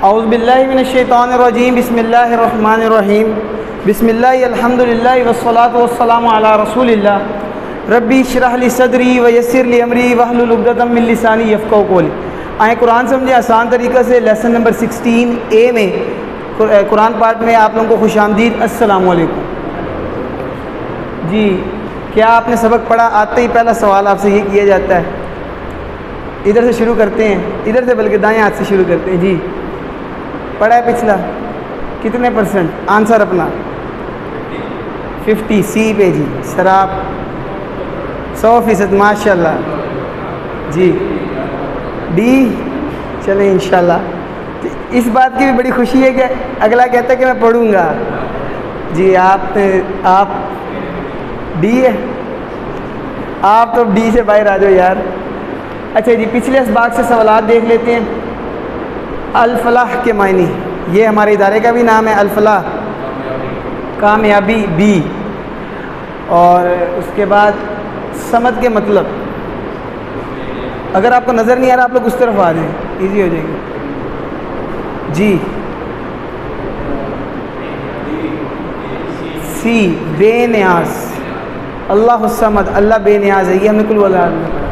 اعوذ باللہ من الشیطان الرجیم بسم اللہ الرحمن الرحیم بسم اللہ الحمدللہ والصلاة والسلام علی رسول اللہ ربی اشرح لی صدری ویسر لی امری واحلل عقدۃ من لسانی یفقہوا قولی۔ آئیں قرآن سمجھے آسان طریقہ سے۔ لیسن نمبر 16A میں قرآن پاٹ میں آپ لوگوں کو خوش آمدید۔ السلام علیکم۔ جی کیا آپ نے سبق پڑھا؟ آتے ہی پہلا سوال آپ سے یہ کیا جاتا ہے، ادھر سے شروع کرتے ہیں، ادھر سے بلکہ دائیں ہاتھ سے شروع کرتے ہیں۔ جی پڑھا ہے پچھلا؟ کتنے پرسنٹ آنسر اپنا؟ 50 سی پہ جی سر آپ 100%، ماشاء اللہ۔ جی ڈی چلیں انشاءاللہ۔ اس بات کی بھی بڑی خوشی ہے کہ اگلا کہتا ہے کہ میں پڑھوں گا۔ جی آپ ڈی ہے، آپ تو ڈی سے باہر آ جاؤ یار۔ اچھا جی پچھلے اسباق سے سوالات دیکھ لیتے ہیں۔ الفلاح کے معنی، یہ ہمارے ادارے کا بھی نام ہے الفلاح، کامیابی بی، اور اس کے بعد سمد کے مطلب۔ اگر آپ کو نظر نہیں آ رہا آپ لوگ اس طرف آ جائیں، ایزی ہو جائے گی۔ جی سی بے نیاز، اللہ الصمد، اللہ بے نیاز ہے، یہ ہم نے کل واللہ میں پڑھا۔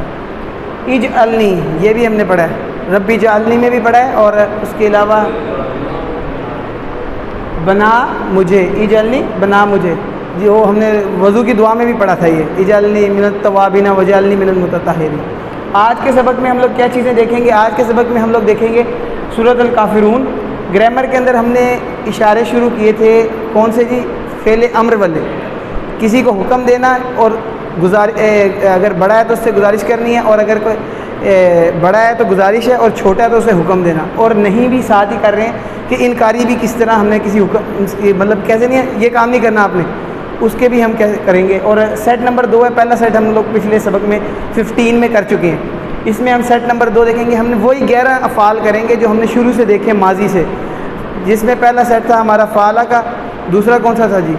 اجعلنی یہ بھی ہم نے پڑھا ہے، ربی اجعلنی میں بھی پڑھا ہے، اور اس کے علاوہ بنا مجھے، اجعلنی بنا مجھے، جی وہ ہم نے وضو کی دعا میں بھی پڑھا تھا یہ، اجعلنی من التوابین واجعلنی من المتطہرین۔ آج کے سبق میں ہم لوگ کیا چیزیں دیکھیں گے؟ آج کے سبق میں ہم لوگ دیکھیں گے سورۃ الکافرون۔ گرامر کے اندر ہم نے اشارے شروع کیے تھے، کون سے جی؟ فعل امر والے، کسی کو حکم دینا، اور اگر بڑا ہے تو اس سے گزارش کرنی ہے، اور اگر کوئی بڑا ہے تو گزارش ہے، اور چھوٹا ہے تو اسے حکم دینا، اور نہیں بھی ساتھ ہی کر رہے ہیں کہ انکاری بھی کس طرح ہم نے کسی حکم مطلب کیسے نہیں ہے یہ کام نہیں کرنا آپ نے، اس کے بھی ہم کریں گے۔ اور سیٹ نمبر 2 ہے، پہلا سیٹ ہم لوگ پچھلے سبق میں 15 میں کر چکے ہیں، اس میں ہم سیٹ نمبر 2 دیکھیں گے۔ ہم نے وہی 11 افعال کریں گے جو ہم نے شروع سے دیکھے ماضی سے، جس میں پہلا سیٹ تھا ہمارا فعلہ کا، دوسرا کون سا تھا جی؟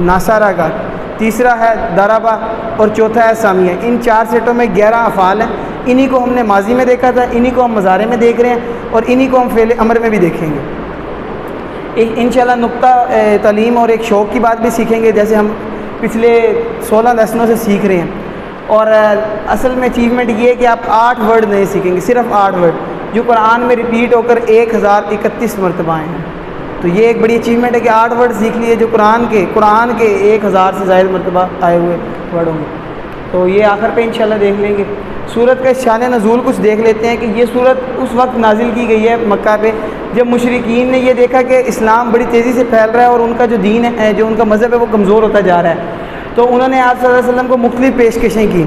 ناصرہ کا، تیسرا ہے ضربہ، اور چوتھا ہے سامیہ۔ ان 4 سیٹوں میں 11 افعال ہیں، انہی کو ہم نے ماضی میں دیکھا تھا، انہی کو ہم مضارع میں دیکھ رہے ہیں، اور انہی کو ہم فعل امر میں بھی دیکھیں گے۔ انشاءاللہ نقطہ تعلیم اور ایک شوق کی بات بھی سیکھیں گے، جیسے ہم پچھلے 16 لیسنوں سے سیکھ رہے ہیں۔ اور اصل میں اچیومنٹ یہ ہے کہ آپ 8 ورڈ نہیں سیکھیں گے، صرف 8 ورڈ جو قرآن میں ریپیٹ ہو کر 1031 مرتبہ آئے ہیں۔ تو یہ ایک بڑی اچیومنٹ ہے کہ 8 ورڈ سیکھ لیے جو قرآن کے 1000 سے زائد مرتبہ آئے ہوئے ورڈ ہوں گے۔ تو یہ آخر پہ انشاءاللہ دیکھ لیں گے۔ سورت کا شان نزول کچھ دیکھ لیتے ہیں کہ یہ سورت اس وقت نازل کی گئی ہے مکہ پہ جب مشرکین نے یہ دیکھا کہ اسلام بڑی تیزی سے پھیل رہا ہے، اور ان کا جو دین ہے، جو ان کا مذہب ہے وہ کمزور ہوتا جا رہا ہے۔ تو انہوں نے آپ صلی اللہ علیہ وسلم کو مختلف پیشکشیں کی،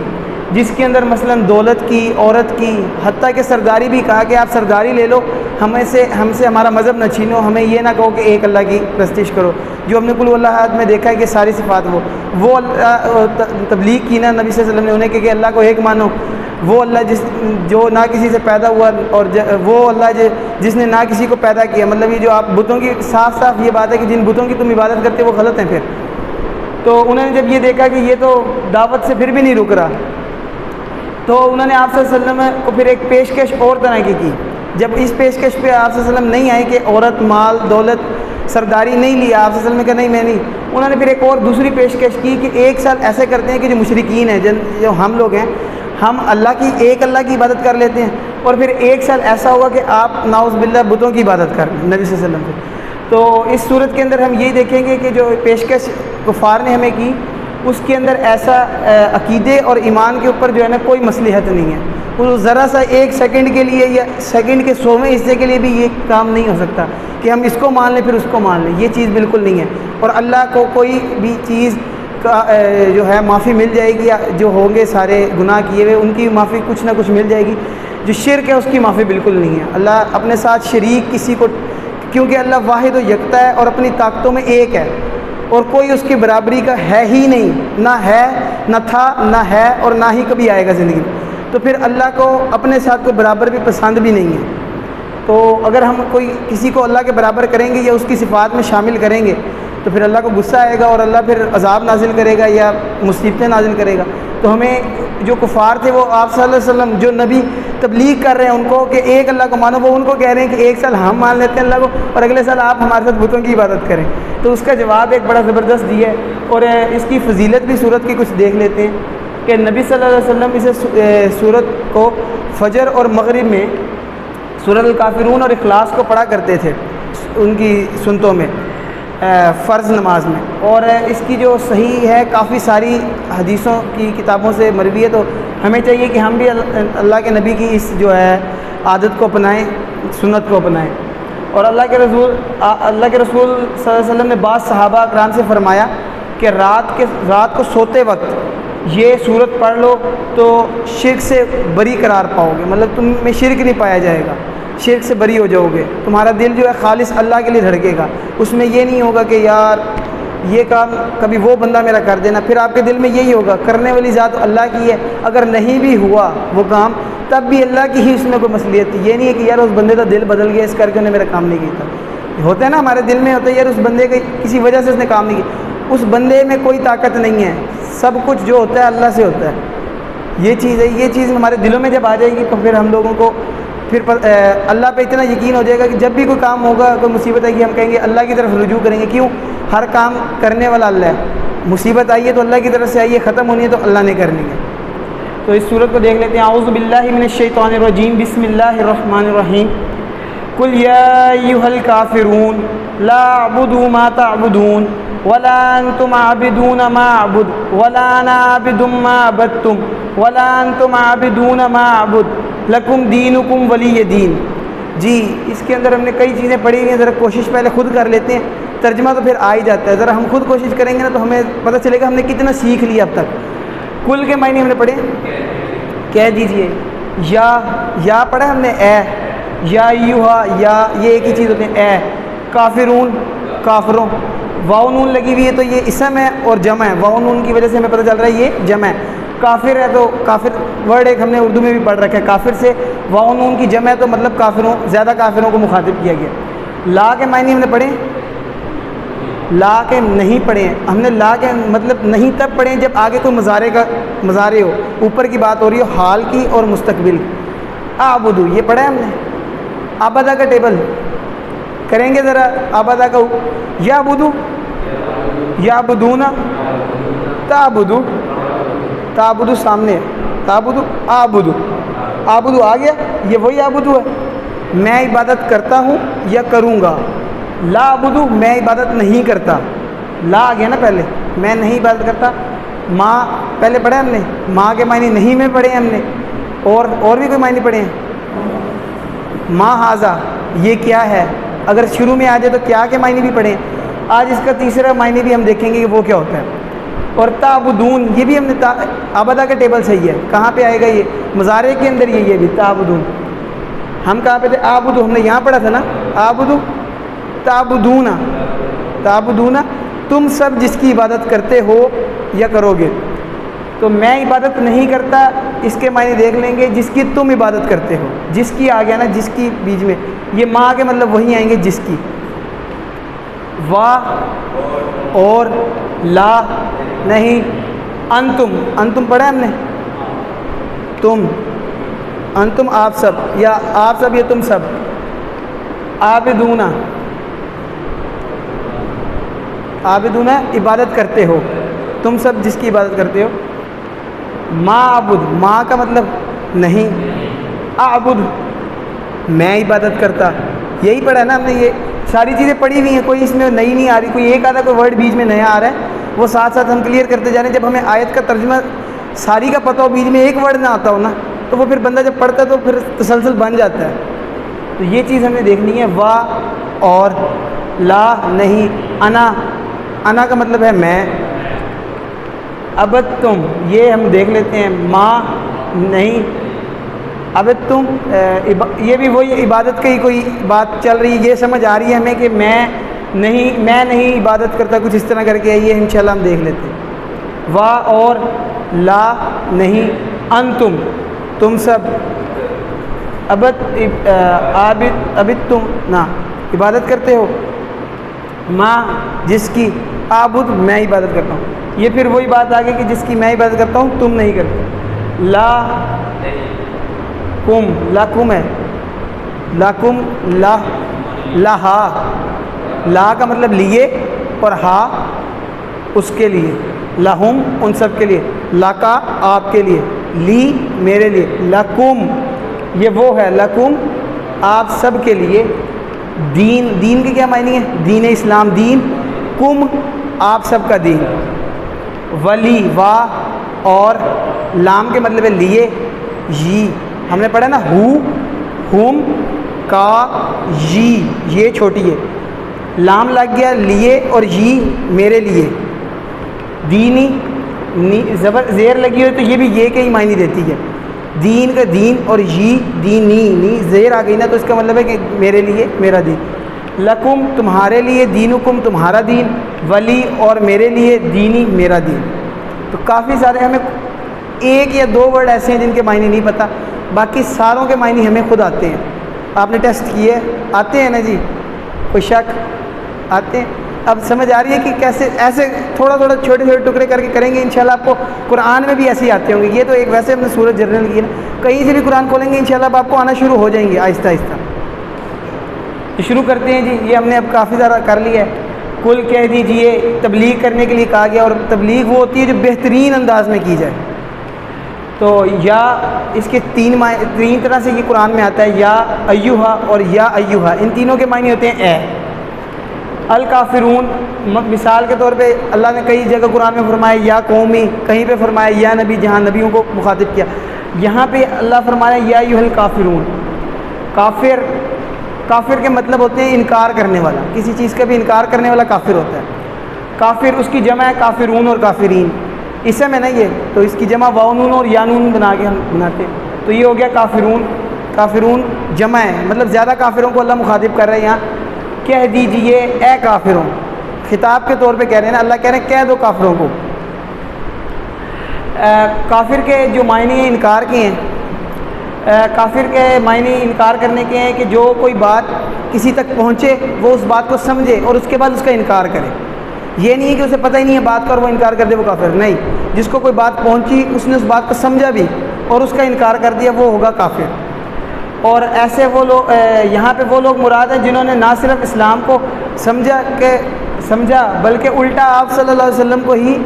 جس کے اندر مثلا دولت کی، عورت کی، حتیٰ کہ سرداری بھی کہا کہ آپ سرداری لے لو، ہم سے ہمارا مذہب نہ چھینو، ہمیں یہ نہ کہو کہ ایک اللہ کی پرستش کرو، جو ہم نے قل واللہ احد میں دیکھا ہے کہ ساری صفات وہ تبلیغ کی نا نبی صلی اللہ علیہ وسلم نے انہیں کہ اللہ کو ایک مانو، وہ اللہ جو نہ کسی سے پیدا ہوا، اور وہ اللہ جس نے نہ کسی کو پیدا کیا۔ مطلب یہ جو آپ بتوں کی صاف یہ بات ہے کہ جن بتوں کی تم عبادت کرتے وہ غلط ہیں۔ پھر تو انہوں نے جب یہ دیکھا کہ یہ تو دعوت سے پھر بھی نہیں رک رہا، تو انہوں نے آپ صلی اللہ علیہ وسلم کو پھر ایک پیشکش اور طرح کی کی۔ جب اس پیشکش پہ آپ صلی اللہ علیہ وسلم نہیں آئے کہ عورت، مال، دولت، سرداری نہیں لیا، آپ صلی اللہ علیہ وسلم نے کہا نہیں میں نہیں، انہوں نے پھر ایک اور دوسری پیشکش کی کہ 1 سال ایسے کرتے ہیں کہ جو مشرکین ہیں، جو ہم لوگ ہیں، ہم ایک اللہ کی عبادت کر لیتے ہیں، اور پھر 1 سال ایسا ہوگا کہ آپ نعوذ باللہ بتوں کی عبادت کر لیں نبی صلی اللہ علیہ وسلم سے۔ تو اس صورت کے اندر ہم یہی دیکھیں گے کہ جو پیشکش کفار نے ہمیں کی، اس کے اندر ایسا عقیدے اور ایمان کے اوپر جو ہے نا کوئی مصلحت نہیں ہے، وہ ذرا سا 1 سیکنڈ کے لیے یا سیکنڈ کے 100ویں حصے کے لیے بھی یہ کام نہیں ہو سکتا کہ ہم اس کو مان لیں پھر اس کو مان لیں، یہ چیز بالکل نہیں ہے۔ اور اللہ کو کوئی بھی چیز کا جو ہے معافی مل جائے گی، جو ہوں گے سارے گناہ کیے ہوئے ان کی معافی کچھ نہ کچھ مل جائے گی، جو شرک ہے اس کی معافی بالکل نہیں ہے۔ اللہ اپنے ساتھ شریک کسی کو، کیونکہ اللہ واحد و یکتا ہے اور اپنی طاقتوں میں ایک ہے، اور کوئی اس کی برابری کا ہے ہی نہیں، نہ ہے، نہ تھا، نہ ہے، اور نہ ہی کبھی آئے گا زندگی میں۔ تو پھر اللہ کو اپنے ساتھ کوئی برابر بھی پسند بھی نہیں ہے۔ تو اگر ہم کسی کو اللہ کے برابر کریں گے یا اس کی صفات میں شامل کریں گے تو پھر اللہ کو غصہ آئے گا، اور اللہ پھر عذاب نازل کرے گا یا مصیبتیں نازل کرے گا۔ تو ہمیں جو کفار تھے وہ آپ صلی اللہ علیہ وسلم جو نبی تبلیغ کر رہے ہیں ان کو کہ ایک اللہ کو مانو، وہ ان کو کہہ رہے ہیں کہ ایک سال ہم مان لیتے ہیں اللہ کو اور اگلے سال آپ ہمارے ساتھ بتوں کی عبادت کریں. تو اس کا جواب ایک بڑا زبردست دیا ہے، اور اس کی فضیلت بھی صورت کی کچھ دیکھ لیتے ہیں کہ نبی صلی اللہ علیہ وسلم اسے صورت کو فجر اور مغرب میں سورۃ الکافرون اور اخلاص کو پڑھا کرتے تھے ان کی سنتوں میں فرض نماز میں. اور اس کی جو صحیح ہے کافی ساری حدیثوں کی کتابوں سے مروی ہے، تو ہمیں چاہیے کہ ہم بھی اللہ کے نبی کی اس جو ہے عادت کو اپنائیں، سنت کو اپنائیں. اور اللہ کے رسول صلی اللہ علیہ وسلم نے بعض صحابہ اکرام سے فرمایا کہ رات کو سوتے وقت یہ صورت پڑھ لو تو شرک سے بری قرار پاؤ گے، مطلب تم میں شرک نہیں پایا جائے گا، شرک سے بری ہو جاؤ گے، تمہارا دل جو ہے خالص اللہ کے لیے دھڑکے گا، اس میں یہ نہیں ہوگا کہ یار یہ کام کبھی وہ بندہ میرا کر دینا. پھر آپ کے دل میں یہی ہوگا کرنے والی ذات اللہ کی ہے، اگر نہیں بھی ہوا وہ کام تب بھی اللہ کی ہی اس میں کوئی مصلحت تھی. یہ نہیں ہے کہ یار اس بندے کا دل بدل گیا اس کر کے انہیں میرا کام نہیں کیا تھا. ہوتا ہے نا ہمارے دل میں ہوتا ہے یار اس بندے کے کسی وجہ سے اس نے کام نہیں کیا، اس بندے میں کوئی طاقت نہیں ہے، سب کچھ جو ہوتا ہے اللہ سے ہوتا ہے. یہ چیز ہے، یہ چیز ہمارے دلوں میں جب آ جائے گی تو پھر ہم لوگوں کو پھر اللہ پہ اتنا یقین ہو جائے گا کہ جب بھی کوئی کام ہوگا، کوئی مصیبت آئے گی، ہم کہیں گے اللہ کی طرف رجوع کریں گے. کیوں؟ ہر کام کرنے والا اللہ ہے. مصیبت آئی ہے تو اللہ کی طرف سے آئی ہے، ختم ہونی ہے تو اللہ نے کرنی ہے. تو اس صورت کو دیکھ لیتے ہیں. اعوذ باللہ من الشیطان الرجیم، بسم اللہ الرحمن الرحیم. قل یا ایھا الکافرون لا اعبد ما تعبدون ولا انتم عابدون ما اعبد ولا انا عابد ما عبدتم ولا انتم عابدون ما اعبد لکم دینکم ولی دین. جی اس کے اندر ہم نے کئی چیزیں پڑھی ہوئی ہیں، ذرا کوشش پہلے خود کر لیتے ہیں، ترجمہ تو پھر آ ہی جاتا ہے. ذرا ہم خود کوشش کریں گے نا تو ہمیں پتہ چلے گا ہم نے کتنا سیکھ لیا اب تک. کل کے معنی ہم نے پڑھے، کہہ دیجئے. یا پڑھا ہم نے اے، یا ایھا، یا یہ ایک ہی چیز ہوتے ہیں. اے کافرون، کافروں. واو نون لگی ہوئی ہے تو یہ اسم ہے اور جمع ہے. واو نون کی وجہ سے ہمیں پتہ چل رہا ہے یہ جمع ہے. کافر ہے تو کافر ورڈ ایک ہم نے اردو میں بھی پڑھ رکھا ہے، کافر سے واو نون کی جمع ہے تو مطلب کافروں، زیادہ کافروں کو مخاطب کیا گیا. لا کے معنی ہم نے پڑھے، لا کے نہیں پڑھے ہیں ہم نے. لا کے مطلب نہیں تب پڑھے جب آگے کوئی مضارع ہو، اوپر کی بات ہو رہی ہو، حال کی اور مستقبل. اعبدو یہ پڑھا ہے ہم نے. عبدہ کا ٹیبل کریں گے ذرا. عبدہ کا یعبدو، یعبدونا، تعبدو، تعبدو سامنے، تعبدو، اعبدو، اعبدو آ گیا. یہ وہی اعبدو ہے، میں عبادت کرتا ہوں یا کروں گا. لا اعبدو میں عبادت نہیں کرتا. لا آ گیا نا پہلے، میں نہیں عبادت کرتا. ماں پہلے پڑھے ہم نے، ماں کے معنی نہیں میں پڑھے ہم نے. اور بھی کوئی معنی پڑھے ہیں. ما ھذا یہ کیا ہے، اگر شروع میں آ جائے تو کیا کے معنی بھی پڑھیں. آج اس کا تیسرا معنی بھی ہم دیکھیں گے کہ وہ کیا ہوتا ہے. اور تعبدون یہ بھی ہم نے عبدہ کا ٹیبل صحیح ہے. کہاں پہ آئے گا یہ؟ مضارع کے اندر یہ بھی تعبدون. ہم کہاں پہ تھے؟ اعبدو ہم نے یہاں پڑھا تھا نا. اعبدو، تعبدون، تعبدون تم سب جس کی عبادت کرتے ہو یا کرو گے. تو میں عبادت نہیں کرتا اس کے معنی دیکھ لیں گے جس کی تم عبادت کرتے ہو. جس کی آ گیا نا، جس کی بیچ میں یہ ماں کے مطلب وہی آئیں گے جس کی. وا اور لا نہیں. انتم، انتم پڑھا ہم نے. تم، انتم آپ سب، یا آپ سب یا تم سب. عابدون، عابدون عبادت کرتے ہو، تم سب جس کی عبادت کرتے ہو. ما اعبد ما کا مطلب نہیں. اعبد میں عبادت کرتا. یہی پڑھا ہے نا ہم نے. یہ ساری چیزیں پڑھی ہوئی ہیں، کوئی اس میں نئی نہیں آ رہی. کوئی ایک آدھا کوئی ورڈ بیچ میں نیا آ رہا ہے وہ ساتھ ساتھ ہم کلیئر کرتے جا رہے ہیں. جب ہمیں آیت کا ترجمہ ساری کا پتہ ہو، بیچ میں ایک ورڈ نہ آتا ہو نا، تو وہ پھر بندہ جب پڑھتا ہے تو پھر تسلسل بن جاتا ہے. تو یہ چیز ہم نے دیکھنی ہے. وا اور لا نہیں. انا، انا کا مطلب ہے میں. ابد تم یہ ہم دیکھ لیتے ہیں. ماں نہیں. ابد تم یہ بھی وہی عبادت کی کوئی بات چل رہی ہے. یہ سمجھ آ رہی ہے ہمیں کہ میں نہیں عبادت کرتا، کچھ اس طرح کر کے آئیے انشاءاللہ ہم دیکھ لیتے ہیں. وا اور لا نہیں. انتم تم سب. ابد عابد، ابد تم نہ عبادت کرتے ہو. ماں جس کی، عابد میں عبادت کرتا ہوں. یہ پھر وہی بات آگے کہ جس کی میں عبادت کرتا ہوں تم نہیں کرتے. لا کم، لا کم ہے، لا کم، لا لہا، لا کا مطلب لیے اور ہا اس کے لیے، لہم ان سب کے لیے، لا کا آپ کے لیے، لی میرے لیے، لکم یہ وہ ہے، لکم آپ سب کے لیے. دین، دین کے کیا معنی ہے؟ دین اسلام، دین، کم آپ سب کا دین. ولی وا اور لام کے مطلب ہے لیے، یی ہم نے پڑھا نا، ہو ہم کا یی یہ چھوٹی ہے، لام لگ گیا لیے اور یی میرے لیے. دینی زبر زیر لگی ہوئی تو یہ بھی یہ کے ہی معنی دیتی ہے. دین کا دین اور یی دینی، نی زیر آ گئی نا تو اس کا مطلب ہے کہ میرے لیے میرا دین. لکم تمہارے لیے، دینکم تمہارا دین، ولی اور میرے لیے، دینی میرا دین. تو کافی سارے ہمیں ایک یا دو ورڈ ایسے ہیں جن کے معنی نہیں پتہ، باقی ساروں کے معنی ہمیں خود آتے ہیں. آپ نے ٹیسٹ کیے، آتے ہیں نا جی؟ کوئی شک؟ آتے ہیں. اب سمجھ آ رہی ہے کہ کیسے ایسے تھوڑا تھوڑا چھوٹے چھوٹے ٹکڑے کر کے کریں گے انشاءاللہ. آپ کو قرآن میں بھی ایسے ہی آتے ہوں گے. یہ تو ایک ویسے ہم نے سورت جنرل کی ہے نا، کہیں سے بھی قرآن کھولیں گے انشاءاللہ اب آپ کو آنا شروع ہو جائیں گے آہستہ آہستہ. شروع کرتے ہیں جی. یہ ہم نے اب کافی زیادہ کر لیا ہے. کل کہہ دیجئے، تبلیغ کرنے کے لیے کہا گیا، اور تبلیغ وہ ہوتی ہے جو بہترین انداز میں کی جائے. تو یا اس کے تین طرح سے یہ قرآن میں آتا ہے، یا ایوہا اور یا ایوہا، ان تینوں کے معنی ہوتے ہیں اے. الکافرون مثال کے طور پہ اللہ نے کئی جگہ قرآن میں فرمایا یا قومی، کہیں پہ فرمایا یا نبی جہاں نبیوں کو مخاطب کیا. یہاں پہ اللہ فرمایا یا ایھا الکافرون. کافر، کافر کے مطلب ہوتے ہیں انکار کرنے والا، کسی چیز کا بھی انکار کرنے والا کافر ہوتا ہے. کافر اس کی جمع ہے کافرون اور کافرین، اسم ہے نا یہ، تو اس کی جمع واو نون اور یا نون بنا کے ہم بناتے ہیں. تو یہ ہو گیا کافرون. کافرون جمع ہے، مطلب زیادہ کافروں کو اللہ مخاطب کر رہے ہیں. یہاں کہہ دیجئے اے کافروں، خطاب کے طور پہ کہہ رہے ہیں نا، اللہ کہہ رہے ہیں کہہ دو کافروں کو. کافر کے جو معنی ہیں انکار کے ہیں. کافر کے معنی انکار کرنے کے ہیں کہ جو کوئی بات کسی تک پہنچے وہ اس بات کو سمجھے اور اس کے بعد اس کا انکار کرے. یہ نہیں ہے کہ اسے پتہ ہی نہیں ہے بات کا اور وہ انکار کر دے، وہ کافر نہیں. جس کو کوئی بات پہنچی، اس نے اس بات کو سمجھا بھی اور اس کا انکار کر دیا، وہ ہوگا کافر. اور ایسے وہ لوگ، یہاں پہ وہ لوگ مراد ہیں جنہوں نے نہ صرف اسلام کو سمجھا بلکہ الٹا آپ صلی اللہ علیہ وسلم کو ہی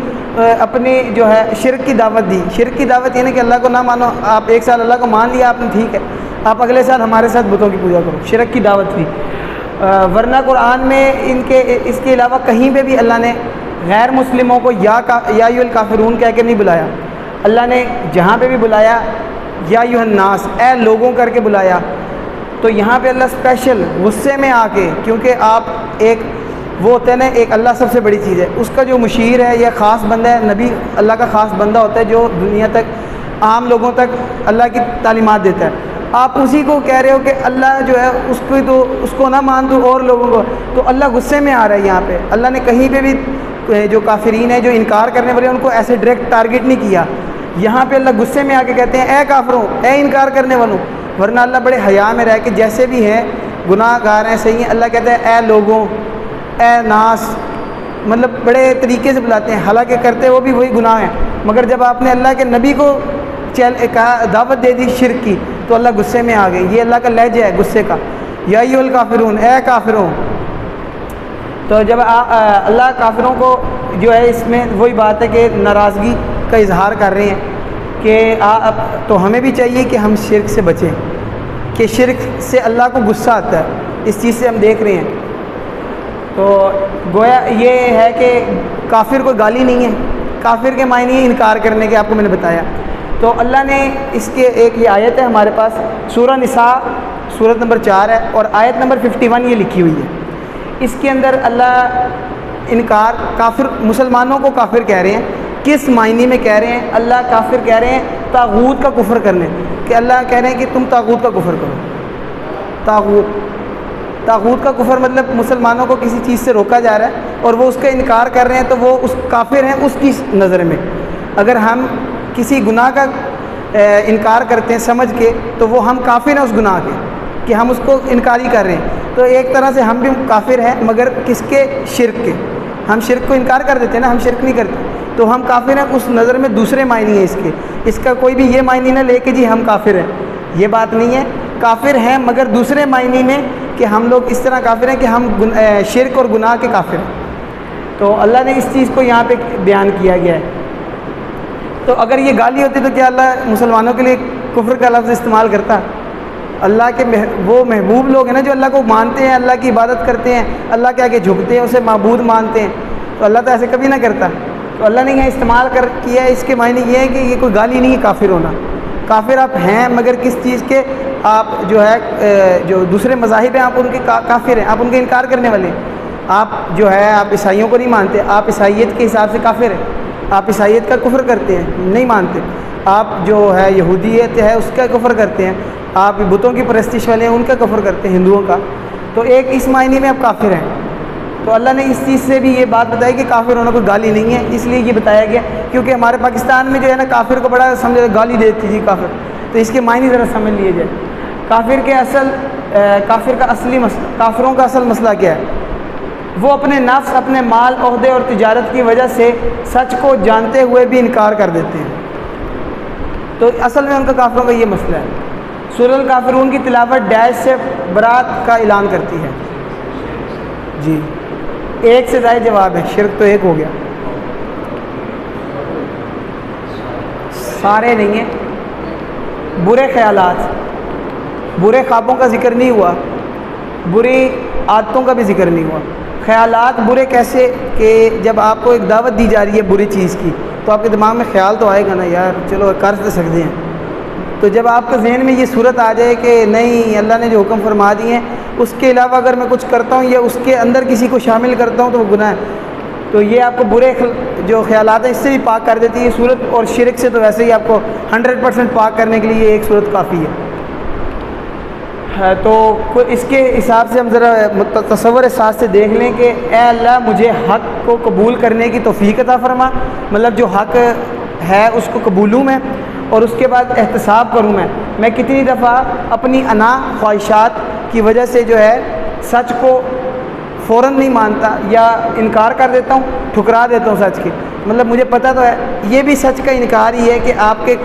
اپنی جو ہے شرک کی دعوت دی. شرک کی دعوت یہ نہیں کہ اللہ کو نہ مانو، آپ ایک سال اللہ کو مان لیا آپ نے، ٹھیک ہے، آپ اگلے سال ہمارے ساتھ بتوں کی پوجا کرو. شرک کی دعوت تھی. ورنہ قرآن میں اس کے علاوہ کہیں پہ بھی اللہ نے غیر مسلموں کو یا ایھا الکافرون کہہ کے نہیں بلایا. اللہ نے جہاں پہ بھی بلایا یا ایھا الناس، اے لوگوں کر کے بلایا. تو یہاں پہ اللہ اسپیشل غصے میں آ کے، کیونکہ آپ ایک وہ ہوتا ہے نا، ایک اللہ سب سے بڑی چیز ہے، اس کا جو مشیر ہے یا خاص بندہ ہے، نبی اللہ کا خاص بندہ ہوتا ہے جو دنیا تک عام لوگوں تک اللہ کی تعلیمات دیتا ہے. آپ اسی کو کہہ رہے ہو کہ اللہ جو ہے اس کو نہ مان دو اور لوگوں کو، تو اللہ غصے میں آ رہا ہے. یہاں پہ اللہ نے کہیں پہ بھی جو کافرین ہیں، جو انکار کرنے والے ہیں، ان کو ایسے ڈائریکٹ ٹارگٹ نہیں کیا. یہاں پہ اللہ غصے میں آ کے کہتے ہیں اے کافروں، اے انکار کرنے والوں. ورنہ اللہ بڑے حیا میں رہ کے جیسے بھی ہیں، گناہ گار ہیں، صحیح ہیں، اللہ کہتا ہے اے لوگوں، اے ناس، مطلب بڑے طریقے سے بلاتے ہیں، حالانکہ کرتے وہ بھی وہی گناہ ہیں. مگر جب آپ نے اللہ کے نبی کو دعوت دے دی شرک کی تو اللہ غصے میں آ گئے. یہ اللہ کا لہجہ ہے غصے کا. یا ایھا الکافرون، اے کافروں. تو جب اللہ کافروں کو جو ہے اس میں وہی بات ہے کہ ناراضگی کا اظہار کر رہے ہیں کہ تو ہمیں بھی چاہیے کہ ہم شرک سے بچیں، کہ شرک سے اللہ کو غصہ آتا ہے. اس چیز سے ہم دیکھ رہے ہیں. تو گویا یہ ہے کہ کافر کوئی گالی نہیں ہے. کافر کے معنی انکار کرنے کے آپ کو میں نے بتایا. تو اللہ نے اس کے ایک یہ آیت ہے ہمارے پاس، سورہ نساء سورت نمبر 4 ہے اور آیت نمبر 51 یہ لکھی ہوئی ہے. اس کے اندر اللہ انکار، کافر مسلمانوں کو کافر کہہ رہے ہیں. کس معنی میں کہہ رہے ہیں؟ اللہ کافر کہہ رہے ہیں طاغوت کا کفر کرنے، کہ اللہ کہہ رہے ہیں کہ تم طاغوت کا کفر کرو. طاغوت کا کفر مطلب مسلمانوں کو کسی چیز سے روکا جا رہا ہے اور وہ اس کا انکار کر رہے ہیں، تو وہ اس کافر ہیں اس کی نظر میں. اگر ہم کسی گناہ کا انکار کرتے ہیں سمجھ کے تو وہ ہم کافر ہیں اس گناہ کے، کہ ہم اس کو انکاری کر رہے ہیں. تو ایک طرح سے ہم بھی کافر ہیں، مگر کس کے؟ شرک کے. ہم شرک کو انکار کر دیتے ہیں نا، ہم شرک نہیں کرتے، تو ہم کافر ہیں اس نظر میں. دوسرے معنی ہیں اس کے. اس کا کوئی بھی یہ معنی نہ لے کہ جی ہم کافر ہیں، یہ بات نہیں ہے. کافر ہیں مگر دوسرے معنی میں، کہ ہم لوگ اس طرح کافر ہیں کہ ہم شرک اور گناہ کے کافر ہیں. تو اللہ نے اس چیز کو یہاں پہ بیان کیا گیا ہے. تو اگر یہ گالی ہوتی تو کیا اللہ مسلمانوں کے لیے کفر کا لفظ استعمال کرتا؟ اللہ کے وہ محبوب لوگ ہیں نا جو اللہ کو مانتے ہیں، اللہ کی عبادت کرتے ہیں، اللہ کے آگے جھکتے ہیں، اسے معبود مانتے ہیں، تو اللہ تو ایسے کبھی نہ کرتا. تو اللہ نے یہاں استعمال کیا ہے. اس کے معنی یہ ہے کہ یہ کوئی گالی نہیں ہے کافر ہونا. کافر آپ ہیں مگر کس چیز کے؟ آپ جو ہے جو دوسرے مذاہب ہیں آپ ان کے کافر ہیں، آپ ان کے انکار کرنے والے ہیں. آپ جو ہے آپ عیسائیوں کو نہیں مانتے، آپ عیسائیت کے حساب سے کافر ہیں. آپ عیسائیت کا کفر کرتے ہیں، نہیں مانتے. آپ جو ہے یہودیت ہے اس کا کفر کرتے ہیں. آپ بتوں کی پرستش والے ہیں ان کا کفر کرتے ہیں، ہندوؤں کا. تو ایک اس معنی میں آپ کافر ہیں. تو اللہ نے اس چیز سے بھی یہ بات بتائی کہ کافر ہونا کوئی گالی نہیں ہے. اس لیے یہ بتایا گیا کیونکہ ہمارے پاکستان میں جو ہے نا کافر کو بڑا سمجھے گالی دیتی جی کافر. تو اس کے معنی ذرا سمجھ لیے جائے. کافر کا اصلی مسئلہ، کافروں کا اصل مسئلہ کیا ہے؟ وہ اپنے نفس، اپنے مال، عہدے اور تجارت کی وجہ سے سچ کو جانتے ہوئے بھی انکار کر دیتے ہیں. تو اصل میں ان کا کافروں کا یہ مسئلہ ہے. سورۃ الکافرون کی تلاوت ڈیش سے برات کا اعلان کرتی ہے. جی ایک سے زائد جواب ہے، شرک تو ایک ہو گیا. سارے نہیں ہیں. برے خیالات، برے خوابوں کا ذکر نہیں ہوا، بری عادتوں کا بھی ذکر نہیں ہوا. خیالات برے کیسے؟ کہ جب آپ کو ایک دعوت دی جا رہی ہے بری چیز کی تو آپ کے دماغ میں خیال تو آئے گا نا، یار چلو کر تو سکتے ہیں. تو جب آپ کے ذہن میں یہ صورت آ جائے کہ نہیں اللہ نے جو حکم فرما دیے ہیں اس کے علاوہ اگر میں کچھ کرتا ہوں یا اس کے اندر کسی کو شامل کرتا ہوں تو وہ گناہ ہے. تو یہ آپ کو برے جو خیالات ہیں اس سے بھی پاک کر دیتی ہے صورت. اور شرک سے تو ویسے ہی آپ کو 100% پاک کرنے کے لیے یہ ایک صورت کافی ہے. تو اس کے حساب سے ہم ذرا تصور احساس سے دیکھ لیں کہ اے اللہ مجھے حق کو قبول کرنے کی توفیق عطا فرما. مطلب جو حق ہے اس کو قبولوں میں اور اس کے بعد احتساب کروں. میں کتنی دفعہ اپنی انا خواہشات کی وجہ سے جو ہے سچ کو فوراً نہیں مانتا یا انکار کر دیتا ہوں، ٹھکرا دیتا ہوں سچ کی. مطلب مجھے پتہ تو ہے یہ بھی سچ کا انکار ہی ہے کہ آپ کے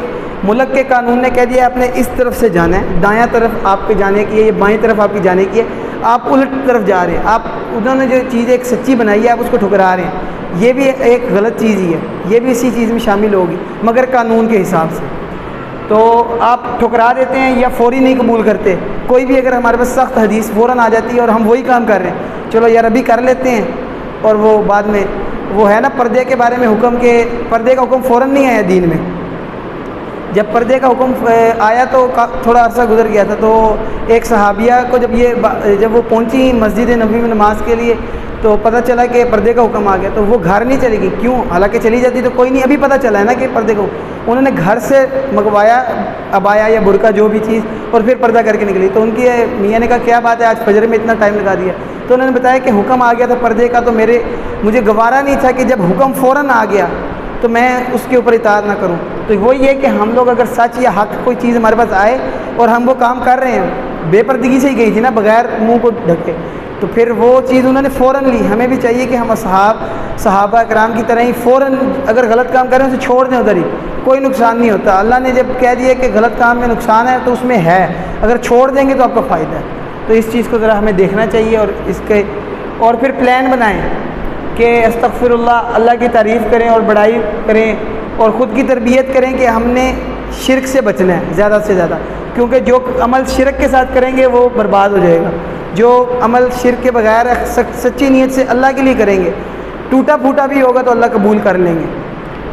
ملک کے قانون نے کہہ دیا آپ نے اس طرف سے جانا ہے، دایاں طرف آپ کے جانے کی ہے، یہ بائیں طرف آپ کی جانے کی ہے، آپ الٹ طرف جا رہے ہیں. آپ انہوں نے جو چیز ایک سچی بنائی ہے آپ اس کو ٹھکرا رہے ہیں. یہ بھی ایک غلط چیز ہی ہے، یہ بھی اسی چیز میں شامل ہوگی مگر قانون کے حساب سے. تو آپ ٹھکرا دیتے ہیں یا فوری نہیں قبول کرتے. کوئی بھی اگر ہمارے پاس سخت حدیث فوراً آ جاتی ہے اور ہم وہی کام کر رہے ہیں، چلو یار ابھی کر لیتے ہیں، اور وہ بعد میں وہ ہے نا پردے کے بارے میں حکم کے پردے کا حکم فوراً نہیں آیا دین میں. جب پردے کا حکم آیا تو تھوڑا عرصہ گزر گیا تھا. تو ایک صحابیہ کو جب وہ پہنچی مسجد نبوی میں نماز کے لیے تو پتہ چلا کہ پردے کا حکم آ گیا. تو وہ گھر نہیں چلی گئی. کیوں؟ حالانکہ چلی جاتی تو کوئی نہیں، ابھی پتہ چلا ہے نا کہ پردے کو. انہوں نے گھر سے منگوایا عبایا یا برقع جو بھی چیز اور پھر پردہ کر کے نکلی. تو ان کی میاں نے کہا کیا بات ہے آج فجر میں اتنا ٹائم لگا دیا. تو انہوں نے بتایا کہ حکم آ گیا تھا پردے کا، تو مجھے گوارا نہیں تھا کہ جب حکم فوراً آ گیا تو میں اس کے اوپر اطاعت نہ کروں. تو وہی ہے کہ ہم لوگ اگر سچ یا حق کوئی چیز ہمارے پاس آئے اور ہم وہ کام کر رہے ہیں، بے پردگی سے ہی گئی تھی نا بغیر منہ کو ڈھکے، تو پھر وہ چیز انہوں نے فوراً لی. ہمیں بھی چاہیے کہ ہم صحابہ کرام کی طرح ہی فوراً اگر غلط کام کریں اسے چھوڑ دیں ادھر ہی، کوئی نقصان نہیں ہوتا. اللہ نے جب کہہ دیا کہ غلط کام میں نقصان ہے تو اس میں ہے، اگر چھوڑ دیں گے تو آپ کا فائدہ ہے. تو اس چیز کو ذرا ہمیں دیکھنا چاہیے اور پھر پلان بنائیں کہ استغفر اللہ کی تعریف کریں اور بڑائی کریں اور خود کی تربیت کریں کہ ہم نے شرک سے بچنا ہے زیادہ سے زیادہ. کیونکہ جو عمل شرک کے ساتھ کریں گے وہ برباد ہو جائے گا. جو عمل شرک کے بغیر سچی نیت سے اللہ کے لیے کریں گے، ٹوٹا پھوٹا بھی ہوگا تو اللہ قبول کر لیں گے.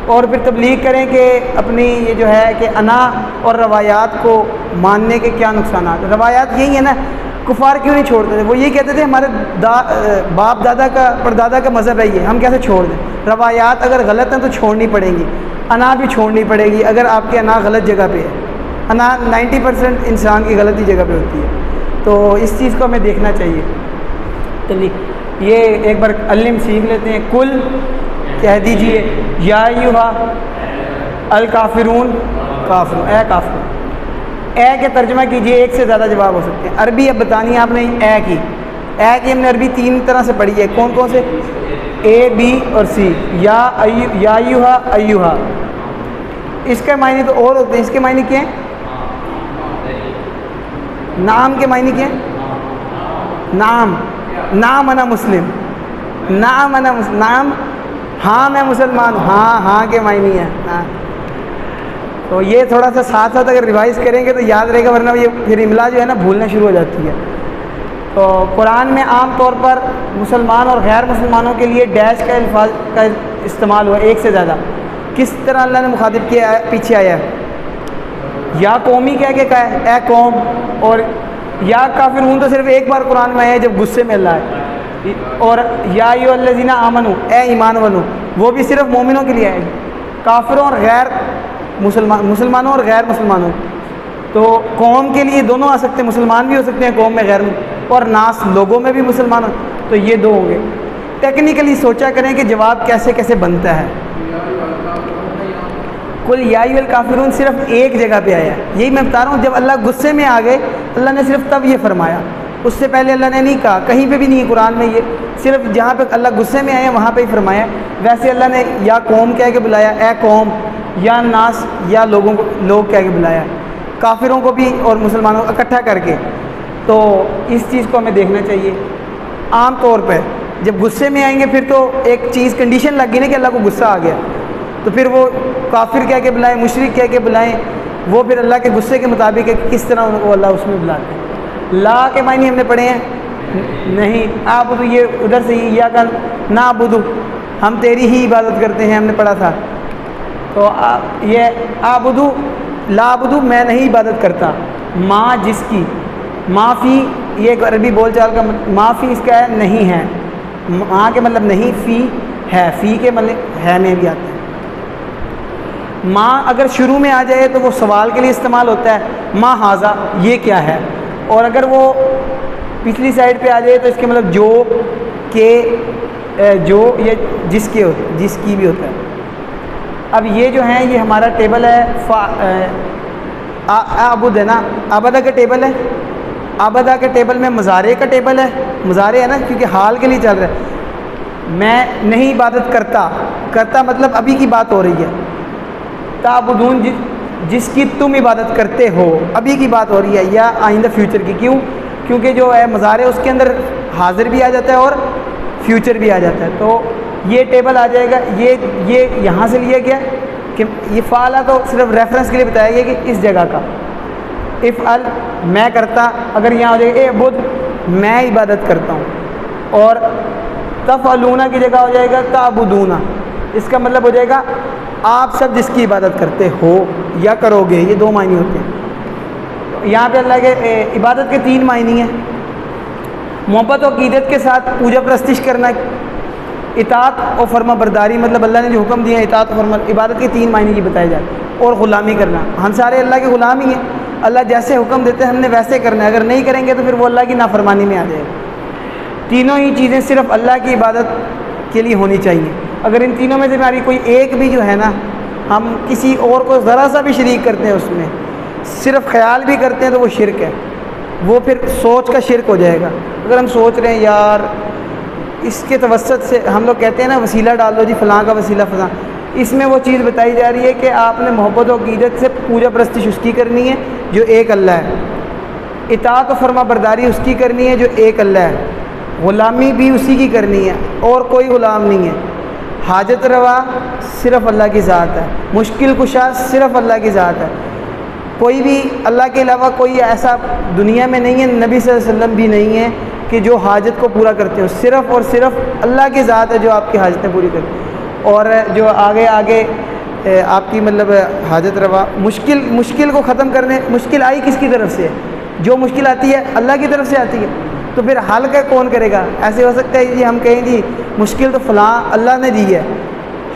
اور پھر تبلیغ کریں کہ اپنی یہ جو ہے کہ انا اور روایات کو ماننے کے کیا نقصانات. روایات یہی ہے نا، کفار کیوں نہیں چھوڑتے تھے؟ وہ یہ کہتے تھے ہمارے باپ دادا کا پردادا کا مذہب ہے یہ، ہم کیسے چھوڑ دیں. روایات اگر غلط ہیں تو چھوڑنی پڑیں گی، انا بھی چھوڑنی پڑے گی اگر آپ کی انا غلط جگہ پہ ہے. انا 90% انسان کی غلطی جگہ پہ ہوتی ہے. تو اس چیز کو ہمیں دیکھنا چاہیے. یہ ایک بار علم سیکھ لیتے ہیں. کل کہہ دیجئے یا ایھا الکافرون، کافر اے کافر. اے کے ترجمہ کیجئے، ایک سے زیادہ جواب ہو سکتے ہیں۔ عربی اب بتانی ہے آپ نے اے کی ہم نے عربی 3 طرح سے پڑھی ہے، کون کون سے؟ اے بی اور سی، یا ایوہا ایوہا۔ اس کے معنی تو اور ہوتے ہیں، اس کے معنی کیا ہیں؟ نام کے معنی کیا ہیں؟ نام انا مسلم، نام انا مسلم، نام ہاں میں مسلمان ہوں، ہاں کے معنی ہے ہاں۔ تو یہ تھوڑا سا ساتھ ساتھ اگر ریوائز کریں گے تو یاد رہے گا، ورنہ یہ پھر املا جو ہے نا بھولنا شروع ہو جاتی ہے۔ تو قرآن میں عام طور پر مسلمان اور غیر مسلمانوں کے لیے ڈیش کا الفاظ کا استعمال ہوا ایک سے زیادہ۔ کس طرح اللہ نے مخاطب کیا پیچھے آیا ہے؟ یا قومی کہہ کے کہا ہے، اے قوم، اور یا کافرون تو صرف ایک بار قرآن میں آیا ہے جب غصے میں اللہ ہے، اور یا ایھا الذین آمنو، اے ایمان والو، وہ بھی صرف مومنوں کے لیے ہے، کافروں اور غیر مسلمانوں اور غیر مسلمانوں۔ تو قوم کے لیے دونوں آ سکتے ہیں، مسلمان بھی ہو سکتے ہیں قوم میں، غیر اور ناس لوگوں میں بھی مسلمان، تو یہ دو ہوں گے۔ ٹیکنیکلی سوچا کریں کہ جواب کیسے کیسے بنتا ہے۔ کل یا ایھا الکافرون صرف ایک جگہ پہ آیا ہے، یہی میں بتا رہا ہوں، جب اللہ غصے میں آ گئے اللہ نے صرف تب یہ فرمایا، اس سے پہلے اللہ نے نہیں کہا، کہیں پہ بھی نہیں قرآن میں، یہ صرف جہاں پہ اللہ غصے میں آیا وہاں پہ ہی فرمایا۔ ویسے اللہ نے یا قوم کہہ کے بلایا، اے قوم، یا ناس، یا لوگوں کو لوگ کہہ کے بلایا، کافروں کو بھی اور مسلمانوں کو اکٹھا کر کے۔ تو اس چیز کو ہمیں دیکھنا چاہیے۔ عام طور پہ جب غصے میں آئیں گے پھر تو ایک چیز کنڈیشن لگ گئی نا کہ اللہ کو غصہ آ گیا، تو پھر وہ کافر کہہ کے بلائیں، مشرک کہہ کے بلائیں، وہ پھر اللہ کے غصے کے مطابق ہے کہ کس طرح وہ اللہ اس میں بلاتے ہیں۔ لا کے معنی ہم نے پڑھے ہیں نہیں، آبدو یہ ادھر سے ہی، یا کا نعبدو، ہم تیری ہی عبادت کرتے ہیں، ہم نے پڑھا تھا۔ تو یہ آبدو، لا عبدو میں نہیں عبادت کرتا، ماں جس کی، معافی یہ ایک عربی بول چال کا معافی اس کا ہے نہیں ہے، ماں کے مطلب نہیں، فی ہے، فی کے مطلب ہے میں بھی آتا ہے۔ ماں اگر شروع میں آ جائے تو وہ سوال کے لیے استعمال ہوتا ہے، ما ھذا یہ کیا ہے، اور اگر وہ پچھلی سائڈ پہ آ جائے تو اس کے مطلب جو، کہ، جو، یا جس کے جس کی بھی ہوتا ہے۔ اب یہ جو ہیں یہ ہمارا ٹیبل ہے، عبد ہے نا، عبدہ کا ٹیبل ہے، عبدہ کے ٹیبل میں مضارع کا ٹیبل ہے، مضارع ہے نا کیونکہ حال کے لیے چل رہا ہے۔ میں نہیں عبادت کرتا مطلب ابھی کی بات ہو رہی ہے، تعبدون جس کی تم عبادت کرتے ہو، ابھی کی بات ہو رہی ہے، یا آئندہ فیوچر کی۔ کیوں؟ کیونکہ جو ہے مضارع اس کے اندر حاضر بھی آ جاتا ہے اور فیوچر بھی آ جاتا ہے، تو یہ ٹیبل آ جائے گا۔ یہ یہاں سے لیا گیا کہ یہ فعلہ تو صرف ریفرنس کے لیے بتایا گیا کہ اس جگہ کا، افعل میں کرتا، اگر یہاں ہو جائے گا اے عبد میں عبادت کرتا ہوں، اور تفعلون کی جگہ ہو جائے گا تعبدون، اس کا مطلب ہو جائے گا آپ سب جس کی عبادت کرتے ہو یا کرو گے، یہ دو معنی ہوتے ہیں۔ یہاں پہ اللہ کے عبادت کے 3 معنی ہیں، محبت و عقیدت کے ساتھ پوجا پرستش کرنا، اطاعت اور فرما برداری، مطلب اللہ نے جو حکم دیا ہے اطاعت و فرما، عبادت کے 3 معنی یہ بتائے جاتے ہیں، اور غلامی کرنا، ہم سارے اللہ کے غلام ہی ہیں، اللہ جیسے حکم دیتے ہیں ہم نے ویسے کرنا ہے، اگر نہیں کریں گے تو پھر وہ اللہ کی نافرمانی میں آ جائے گا۔ تینوں ہی چیزیں صرف اللہ کی عبادت کے لیے ہونی چاہیے، اگر ان تینوں میں سے ہماری کوئی ایک بھی جو ہے نا، ہم کسی اور کو ذرا سا بھی شریک کرتے ہیں اس میں، صرف خیال بھی کرتے ہیں تو وہ شرک ہے، وہ پھر سوچ کا شرک ہو جائے گا۔ اگر ہم سوچ رہے ہیں یار اس کے توسط سے، ہم لوگ کہتے ہیں نا وسیلہ ڈال دو جی، فلاں کا وسیلہ فلاں، اس میں وہ چیز بتائی جا رہی ہے کہ آپ نے محبت و عقیدت سے پوجا پرستش اس کی کرنی ہے جو ایک اللہ ہے، اطاعت و فرما برداری اس کی کرنی ہے جو ایک اللہ ہے، غلامی بھی اسی کی کرنی ہے اور کوئی غلام نہیں ہے، حاجت روا صرف اللہ کی ذات ہے، مشکل کشا صرف اللہ کی ذات ہے، کوئی بھی اللہ کے علاوہ کوئی ایسا دنیا میں نہیں ہے، نبی صلی اللہ علیہ وسلم بھی نہیں ہے کہ جو حاجت کو پورا کرتے ہو، صرف اور صرف اللہ کی ذات ہے جو آپ کی حاجتیں پوری کرتی ہے، اور جو آگے آپ کی مطلب حاجت روا، مشکل کو ختم کرنے، مشکل آئی کس کی طرف سے ہے؟ جو مشکل آتی ہے اللہ کی طرف سے آتی ہے، تو پھر حل کا کون کرے گا؟ ایسے ہو سکتا ہے جی ہم کہیں جی مشکل تو فلاں اللہ نے دی ہے،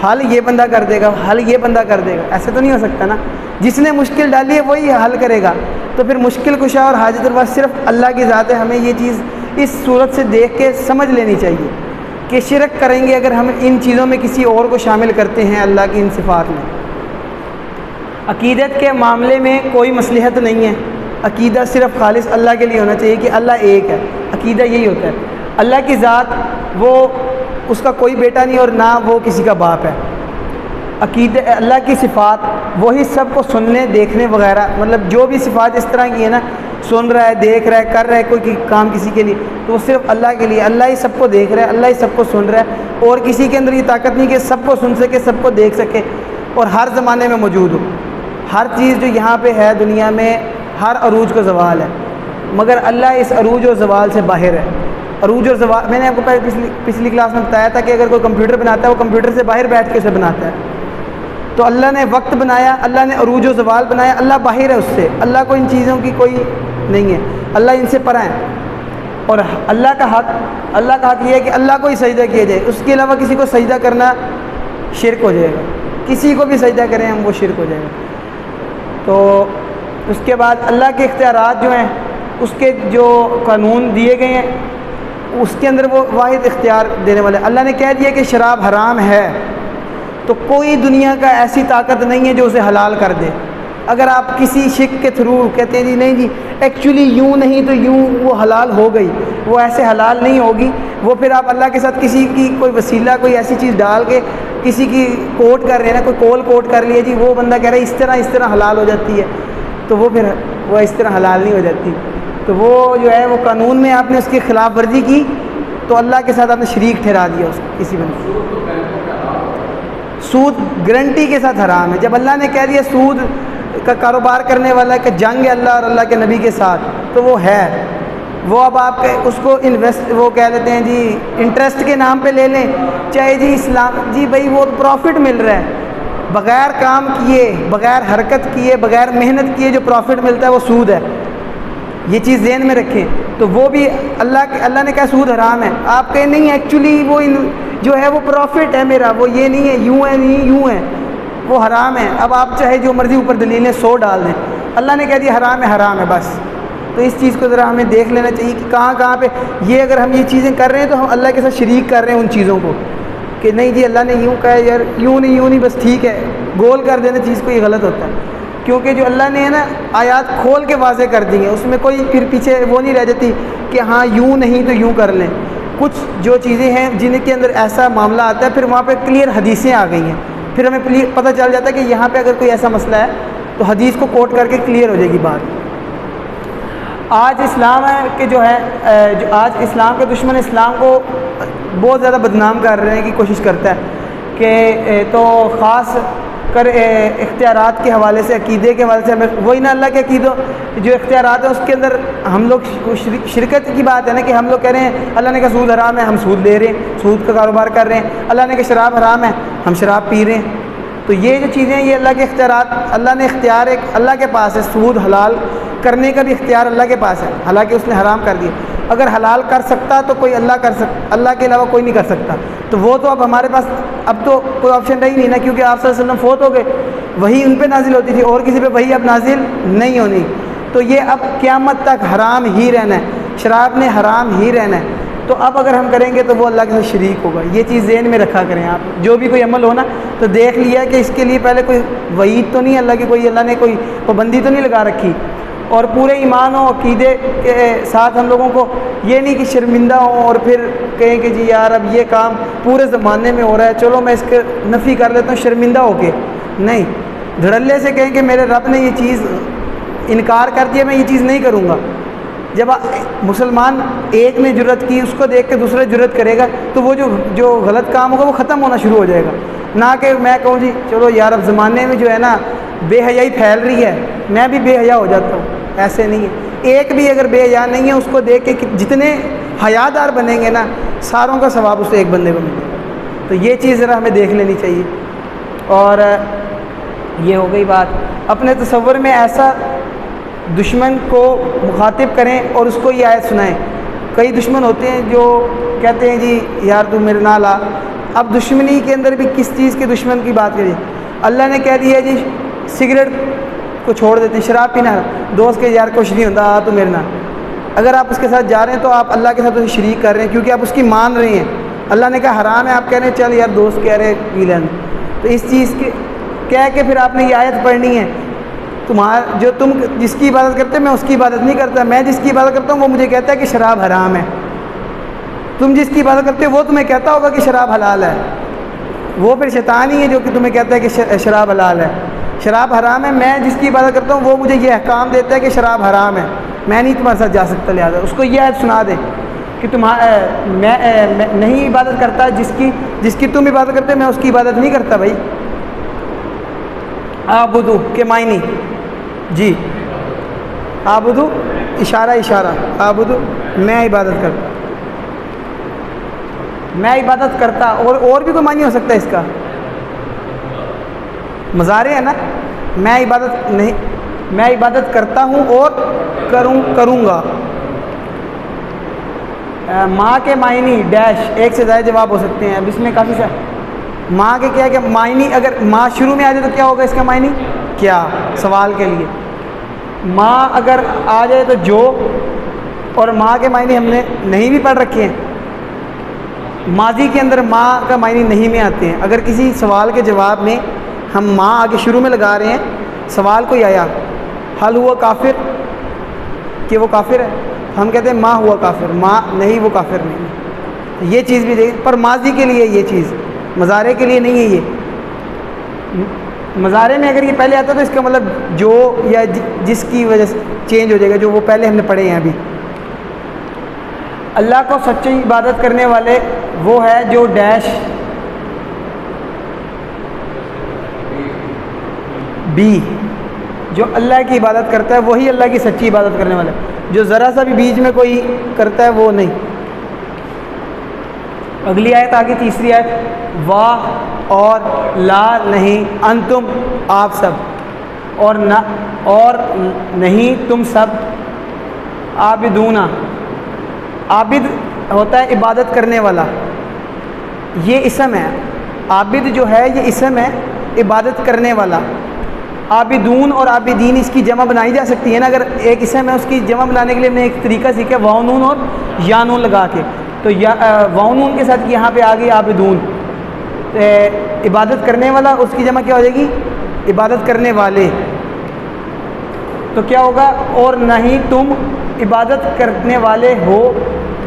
حل یہ بندہ کر دے گا، حل یہ بندہ کر دے گا، ایسے تو نہیں ہو سکتا نا، جس نے مشکل ڈالی ہے وہی حل کرے گا، تو پھر مشکل کشا اور حاجت روا صرف اللہ کی ذات ہے۔ ہمیں یہ چیز اس صورت سے دیکھ کے سمجھ لینی چاہیے کہ شرک کریں گے اگر ہم ان چیزوں میں کسی اور کو شامل کرتے ہیں اللہ کی ان صفات میں۔ عقیدت کے معاملے میں کوئی مصلحت نہیں ہے، عقیدہ صرف خالص اللہ کے لیے ہونا چاہیے کہ اللہ ایک ہے، عقیدہ یہی ہوتا ہے۔ اللہ کی ذات وہ اس کا کوئی بیٹا نہیں اور نہ وہ کسی کا باپ ہے۔ عقیدہ اللہ کی صفات وہی سب کو سننے دیکھنے وغیرہ، مطلب جو بھی صفات اس طرح کی ہے نا، سن رہا ہے، دیکھ رہا ہے، کر رہا ہے کوئی کام کسی کے لیے، تو وہ صرف اللہ کے لیے، اللہ ہی سب کو دیکھ رہا ہے، اللہ ہی سب کو سن رہا ہے، اور کسی کے اندر یہ طاقت نہیں کہ سب کو سن سکے، سب کو دیکھ سکے اور ہر زمانے میں موجود ہو۔ ہر چیز جو یہاں پہ ہے دنیا میں، ہر عروج کا زوال ہے، مگر اللہ اس عروج و زوال سے باہر ہے۔ عروج اور زوال میں نے آپ کو پچھلی کلاس میں بتایا تھا کہ اگر کوئی کمپیوٹر بناتا ہے وہ کمپیوٹر سے باہر بیٹھ کے اسے بناتا ہے، تو اللہ نے وقت بنایا، اللہ نے عروج و زوال بنایا، اللہ باہر ہے اس سے، اللہ کو ان چیزوں کی کوئی نہیں ہے، اللہ ان سے پرا ہے۔ اور اللہ کا حق یہ ہے کہ اللہ کو ہی سجدہ کیا جائے، اس کے علاوہ کسی کو سجدہ کرنا شرک ہو جائے گا، کسی کو بھی سجدہ کریں ہم وہ شرک ہو جائے گا۔ تو اس کے بعد اللہ کے اختیارات جو ہیں، اس کے جو قانون دیے گئے ہیں، اس کے اندر وہ واحد اختیار دینے والے۔ اللہ نے کہہ دیا کہ شراب حرام ہے، تو کوئی دنیا کا ایسی طاقت نہیں ہے جو اسے حلال کر دے۔ اگر آپ کسی شک کے تھرو کہتے ہیں جی نہیں جی ایکچولی یوں نہیں تو یوں وہ حلال ہو گئی، وہ ایسے حلال نہیں ہوگی، وہ پھر آپ اللہ کے ساتھ کسی کی کوئی وسیلہ کوئی ایسی چیز ڈال کے کسی کی کوٹ کر رہے ہیں نا، کوئی کول کوٹ کر لیا جی، وہ بندہ کہہ رہا ہے اس طرح حلال ہو جاتی ہے، تو وہ پھر وہ اس طرح حلال نہیں ہو جاتی۔ تو وہ جو ہے وہ قانون میں آپ نے اس کی خلاف ورزی کی تو اللہ کے ساتھ آپ نے شریک ٹھہرا دیا اس کسی بندے۔ سود گارنٹی کے ساتھ حرام ہے۔ جب اللہ نے کہہ دیا سود کا کاروبار کرنے والا کہ جنگ ہے اللہ اور اللہ کے نبی کے ساتھ، تو وہ ہے، وہ اب آپ اس کو انویسٹ وہ کہہ لیتے ہیں جی انٹرسٹ کے نام پہ لے لیں، چاہے جی اسلام جی بھائی وہ پروفٹ مل رہا ہے، بغیر کام کیے، بغیر حرکت کیے، بغیر محنت کیے جو پروفٹ ملتا ہے وہ سود ہے، یہ چیز ذہن میں رکھیں۔ تو وہ بھی اللہ نے کہا سود حرام ہے، آپ کہیں نہیں ایکچولی وہ جو ہے وہ پروفٹ ہے میرا، وہ یہ نہیں ہے، یوں ہے نہیں یوں ہے، وہ حرام ہے۔ اب آپ چاہے جو مرضی اوپر دلیلیں 100 ڈال دیں، اللہ نے کہہ دیا حرام ہے بس۔ تو اس چیز کو ذرا ہمیں دیکھ لینا چاہیے کہ کہاں پہ یہ اگر ہم یہ چیزیں کر رہے ہیں تو ہم اللہ کے ساتھ شریک کر رہے ہیں ان چیزوں کو، کہ نہیں جی اللہ نے یوں کہا یار یوں نہیں بس ٹھیک ہے، گول کر دینا چیز کو یہ غلط ہوتا ہے، کیونکہ جو اللہ نے ہے نا آیات کھول کے واضح کر دی ہیں، اس میں کوئی پھر پیچھے وہ نہیں رہ جاتی کہ ہاں یوں نہیں تو یوں کر لیں۔ کچھ جو چیزیں ہیں جن کے اندر ایسا معاملہ آتا ہے پھر وہاں پہ کلیئر حدیثیں آ گئی ہیں، پھر ہمیں پتہ چل جاتا ہے کہ یہاں پہ اگر کوئی ایسا مسئلہ ہے تو حدیث کو کوٹ کر کے کلیئر ہو جائے گی بات۔ آج اسلام ہے کہ جو آج اسلام کے دشمن اسلام کو بہت زیادہ بدنام کر رہے کی کوشش کرتا ہے کہ تو خاص کر اختیارات کے حوالے سے، عقیدے کے حوالے سے ہمیں وہی نا اللہ کے عقیدہ جو اختیارات ہیں اس کے اندر ہم لوگ شرکت کی بات ہے نا کہ ہم لوگ کہہ رہے ہیں اللہ نے کہا سود حرام ہے، ہم سود لے رہے ہیں، سود کا کاروبار کر رہے ہیں، اللہ نے کہا شراب حرام ہے، ہم شراب پی رہے ہیں۔ تو یہ جو چیزیں یہ اللہ کے اختیارات، اللہ نے اختیار ایک اللہ کے پاس ہے، سود حلال کرنے کا بھی اختیار اللہ کے پاس ہے، حالانکہ اس نے حرام کر دیا۔ اگر حلال کر سکتا تو کوئی اللہ کے علاوہ کوئی نہیں کر سکتا، تو وہ تو اب ہمارے پاس اب تو کوئی آپشن رہی نہیں نا، کیونکہ آپ صلی اللہ علیہ وسلم فوت ہو گئے، وہی ان پہ نازل ہوتی تھی اور کسی پہ وہی اب نازل نہیں ہونی، تو یہ اب قیامت تک حرام ہی رہنا ہے، شراب نے حرام ہی رہنا ہے۔ تو اب اگر ہم کریں گے تو وہ اللہ کے ساتھ شریک ہوگا، یہ چیز ذہن میں رکھا کریں آپ، جو بھی کوئی عمل ہونا تو دیکھ لیا کہ اس کے لیے پہلے کوئی وعید تو نہیں، اللہ نے کوئی پابندی تو نہیں لگا رکھی، اور پورے ایمان و عقیدے کے ساتھ ہم لوگوں کو یہ نہیں کہ شرمندہ ہوں اور پھر کہیں کہ جی یار اب یہ کام پورے زمانے میں ہو رہا ہے چلو میں اس کے نفی کر لیتا ہوں شرمندہ ہو کے، نہیں، دھڑلے سے کہیں کہ میرے رب نے یہ چیز انکار کر دیا میں یہ چیز نہیں کروں گا۔ جب مسلمان ایک نے جرت کی اس کو دیکھ کے دوسرا جرت کرے گا تو وہ جو غلط کام ہوگا وہ ختم ہونا شروع ہو جائے گا، نہ کہ میں کہوں جی چلو یار اب زمانے میں جو ہے نا بے حیائی پھیل رہی ہے میں بھی بے حیا ہو جاتا ہوں، ایسے نہیں ہے۔ ایک بھی اگر بے حیا نہیں ہے اس کو دیکھ کے جتنے حیادار بنیں گے نا ساروں کا ثواب اسے ایک بندے کو ملے گا، تو یہ چیز ذرا ہمیں دیکھ لینی چاہیے۔ اور یہ ہو گئی بات، اپنے تصور میں ایسا دشمن کو مخاطب کریں اور اس کو یہ آیت سنائیں۔ کئی دشمن ہوتے ہیں جو کہتے ہیں جی یار تو میرے نال آ، اب دشمنی کے اندر بھی کس چیز کے دشمن کی بات کریے، اللہ نے کہہ دیا جی سگریٹ کو چھوڑ دیتے ہیں، شراب پینا، دوست کے یار کچھ نہیں ہوتا تو میرے نال، اگر آپ اس کے ساتھ جا رہے ہیں تو آپ اللہ کے ساتھ اسے شریک کر رہے ہیں کیونکہ آپ اس کی مان رہے ہیں، اللہ نے کہا حرام ہے آپ کہہ رہے ہیں چل یار دوست کہہ رہے پی لیں، تو اس چیز کے کہہ کے پھر آپ نے یہ آیت پڑھنی ہے، جو تم جس کی عبادت کرتے میں اس کی عبادت نہیں کرتا، میں جس کی عبادت کرتا ہوں وہ مجھے کہتا ہے کہ شراب حرام ہے، تم جس کی عبادت کرتے ہو وہ تمہیں کہتا ہوگا کہ شراب حلال ہے، وہ پھر شیطان ہی ہے جو کہ تمہیں کہتا ہے کہ شراب حلال ہے، شراب حرام ہے، میں جس کی عبادت کرتا ہوں وہ مجھے یہ احکام دیتا ہے کہ شراب حرام ہے، میں نہیں تمہارے ساتھ جا سکتا، لہٰذا اس کو یہ آیت سنا دے کہ میں نہیں عبادت کرتا جس کی تم عبادت کرتے میں اس کی عبادت نہیں کرتا بھائی۔ آبدو کے معنی جی، آبدو اشارہ آبدو میں عبادت کرتا، میں عبادت کرتا، اور بھی کوئی معنی ہو سکتا ہے اس کا، مضارع ہے نا، میں عبادت کرتا ہوں اور کروں گا۔ ماں کے معنی ڈیش، ایک سے زیادہ جواب ہو سکتے ہیں، اب اس میں کافی ماں کے کیا معنی، اگر ماں شروع میں آ جائے تو کیا ہوگا اس کا معنی کیا، سوال کے لیے، ماں اگر آ جائے تو جو، اور ماں کے معنی ہم نے نہیں بھی پڑھ رکھے ہیں، ماضی کے اندر ماں کا معنی نہیں میں آتے ہیں، اگر کسی سوال کے جواب میں ہم ماں آگے شروع میں لگا رہے ہیں، سوال کوئی آیا حل ہوا کافر کہ وہ کافر ہے، ہم کہتے ہیں ماں ہوا کافر، ماں نہیں وہ کافر نہیں، یہ چیز بھی دیکھیں، پر ماضی کے لیے یہ چیز، مضارع کے لیے نہیں ہے، یہ مضارع میں اگر یہ پہلے آتا تو اس کا مطلب جو یا جس کی وجہ سے چینج ہو جائے گا، جو وہ پہلے ہم نے پڑھے ہیں ابھی۔ اللہ کو سچی عبادت کرنے والے وہ ہے جو ڈیش بی، جو اللہ کی عبادت کرتا ہے وہی اللہ کی سچی عبادت کرنے والا ہے، جو ذرا سا بھی بیچ میں کوئی کرتا ہے وہ نہیں۔ اگلی آیت آگے، تیسری آیت، واہ اور لا نہیں، انتم آپ سب، اور نہیں تم سب، عابدون، عابد ہوتا ہے عبادت کرنے والا، یہ اسم ہے، عابد جو ہے یہ اسم ہے عبادت کرنے والا، عابدون اور عابدین اس کی جمع بنائی جا سکتی ہے نا، اگر ایک اسم ہے اس کی جمع بنانے کے لیے ہم نے ایک طریقہ سیکھا واو نون اور یا نون لگا کے، تو واو نون کے ساتھ یہاں پہ آ گئی عابدون، عبادت کرنے والا، اس کی جمع کیا ہو جائے گی عبادت کرنے والے، تو کیا ہوگا اور نہیں تم عبادت کرنے والے ہو،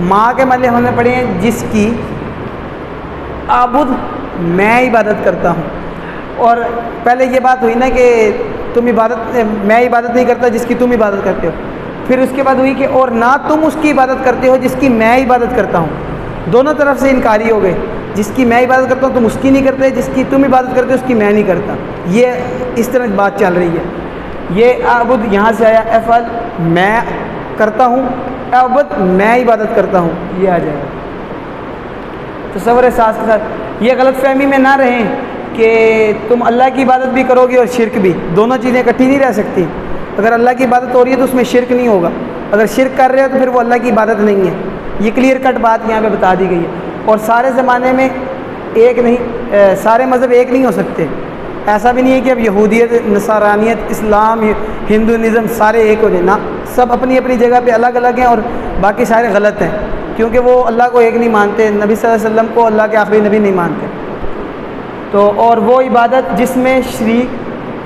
ماں کے معنی ہم نے پڑھے ہیں جس کی، عابد میں عبادت کرتا ہوں، اور پہلے یہ بات ہوئی نا کہ میں عبادت نہیں کرتا جس کی تم عبادت کرتے ہو، پھر اس کے بعد ہوئی کہ اور نہ تم اس کی عبادت کرتے ہو جس کی میں عبادت کرتا ہوں، دونوں طرف سے انکاری ہو گئے، جس کی میں عبادت کرتا ہوں تم اس کی نہیں کرتے، جس کی تم عبادت کرتے ہو اس کی میں نہیں کرتا، یہ اس طرح بات چل رہی ہے۔ یہ عبد یہاں سے آیا، افعل میں کرتا ہوں، عبد میں عبادت کرتا ہوں، یہ آ جائے گا تصور احساس کے ساتھ، یہ غلط فہمی میں نہ رہیں کہ تم اللہ کی عبادت بھی کرو گے اور شرک بھی، دونوں چیزیں اکٹھی نہیں رہ سکتی، اگر اللہ کی عبادت ہو رہی ہے تو اس میں شرک نہیں ہوگا، اگر شرک کر رہے ہو تو پھر وہ اللہ کی عبادت نہیں ہے، یہ کلیئر کٹ بات یہاں پہ بتا دی گئی ہے۔ اور سارے زمانے میں ایک نہیں، سارے مذہب ایک نہیں ہو سکتے، ایسا بھی نہیں ہے کہ اب یہودیت، نصرانیت، اسلام، ہندوازم سارے ایک ہو جائیں، نہ، سب اپنی اپنی جگہ پہ الگ الگ ہیں اور باقی سارے غلط ہیں، کیونکہ وہ اللہ کو ایک نہیں مانتے، نبی صلی اللہ علیہ وسلم کو اللہ کے آخری نبی نہیں مانتے، تو اور وہ عبادت جس میں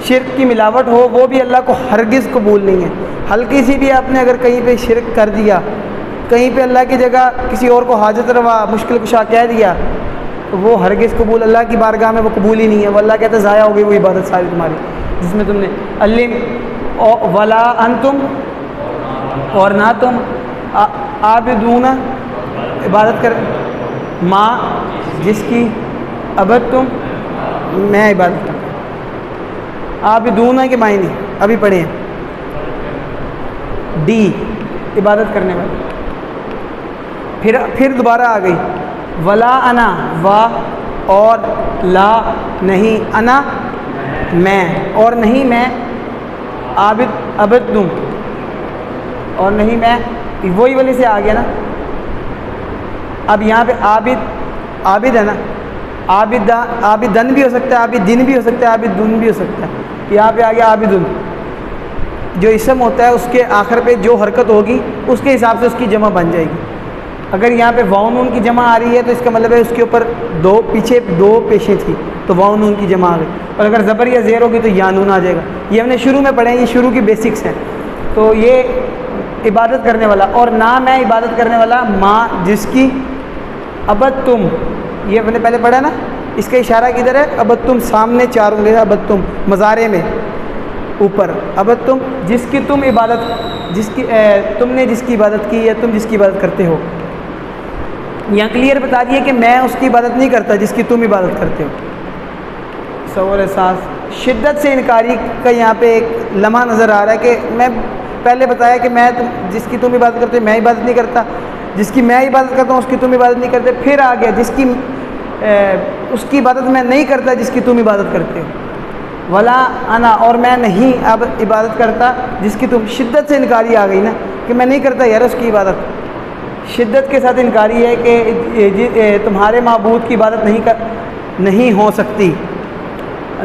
شرک کی ملاوٹ ہو وہ بھی اللہ کو ہرگز قبول نہیں ہے، ہلکی سی بھی آپ نے اگر کہیں پہ شرک کر دیا، کہیں پہ اللہ کی جگہ کسی اور کو حاجت روا، مشکل کشا کہہ دیا، تو وہ ہرگز قبول، اللہ کی بارگاہ میں وہ قبول ہی نہیں ہے، وہ اللہ کہتا ہے ضائع ہو گئی وہ عبادت ساری تمہاری جس میں تم نے علم ولا انتم، اور نہ تم، عابدون عبادت کر، ماں جس کی، عبد تم میں عبادت کرتا، عابدون کے معنی ابھی پڑھے ہیں، ڈی عبادت کرنے والے، پھر دوبارہ آ گئی ولا انا، وا اور لا نہیں، انا میں، اور نہیں میں، عبد تم، اور نہیں میں، وہی والی سے آ گیا نا، اب یہاں پہ عابد ہے نا، عابدن بھی ہو سکتا ہے، عابدین بھی ہو سکتا ہے، عابدن بھی ہو سکتا ہے، یہاں پہ آ گیا عابدن، جو اسم ہوتا ہے اس کے آخر پہ جو حرکت ہوگی اس کے حساب سے اس کی جمع بن جائے گی، اگر یہاں پہ واو نون کی جمع آ رہی ہے تو اس کا مطلب ہے اس کے اوپر پیچھے دو پیشیں تھی تو واو نون کی جمع آ گئی، اور اگر زبر یا زیر ہوگی تو یا نون آ جائے گا۔ یہ ہم نے شروع میں پڑھے ہیں، یہ شروع کی بیسکس ہیں۔ تو یہ عبادت کرنے والا، اور نام ہے عبادت کرنے والا ماں جس کی ابد تم، یہ ہم نے پہلے پڑھا نا، اس کا اشارہ کدھر ہے؟ ابد تم، سامنے چار انگلی، ابد تم مضارع میں اوپر، ابد تم جس کی تم عبادت، جس کی تم نے جس کی عبادت کی یا تم جس کی عبادت کرتے ہو۔ یہاں کلیئر بتا دیے کہ میں اس کی عبادت نہیں کرتا جس کی تم عبادت کرتے ہو۔ صور احساس شدت سے انکاری کا یہاں پہ ایک لمحہ نظر آ رہا ہے کہ میں پہلے بتایا کہ میں جس کی تم عبادت کرتے ہو میں عبادت نہیں کرتا، جس کی میں عبادت کرتا ہوں اس کی تم عبادت نہیں کرتے، پھر آ گیا جس کی اس کی عبادت میں نہیں کرتا جس کی تم عبادت کرتے ہو، ولا انا، اور میں نہیں اب عبادت کرتا جس کی تم، شدت سے انکاری آ گئی نا کہ میں نہیں کرتا یار اس کی عبادت، شدت کے ساتھ انکاری ہے کہ تمہارے معبود کی عبادت نہیں ہو سکتی،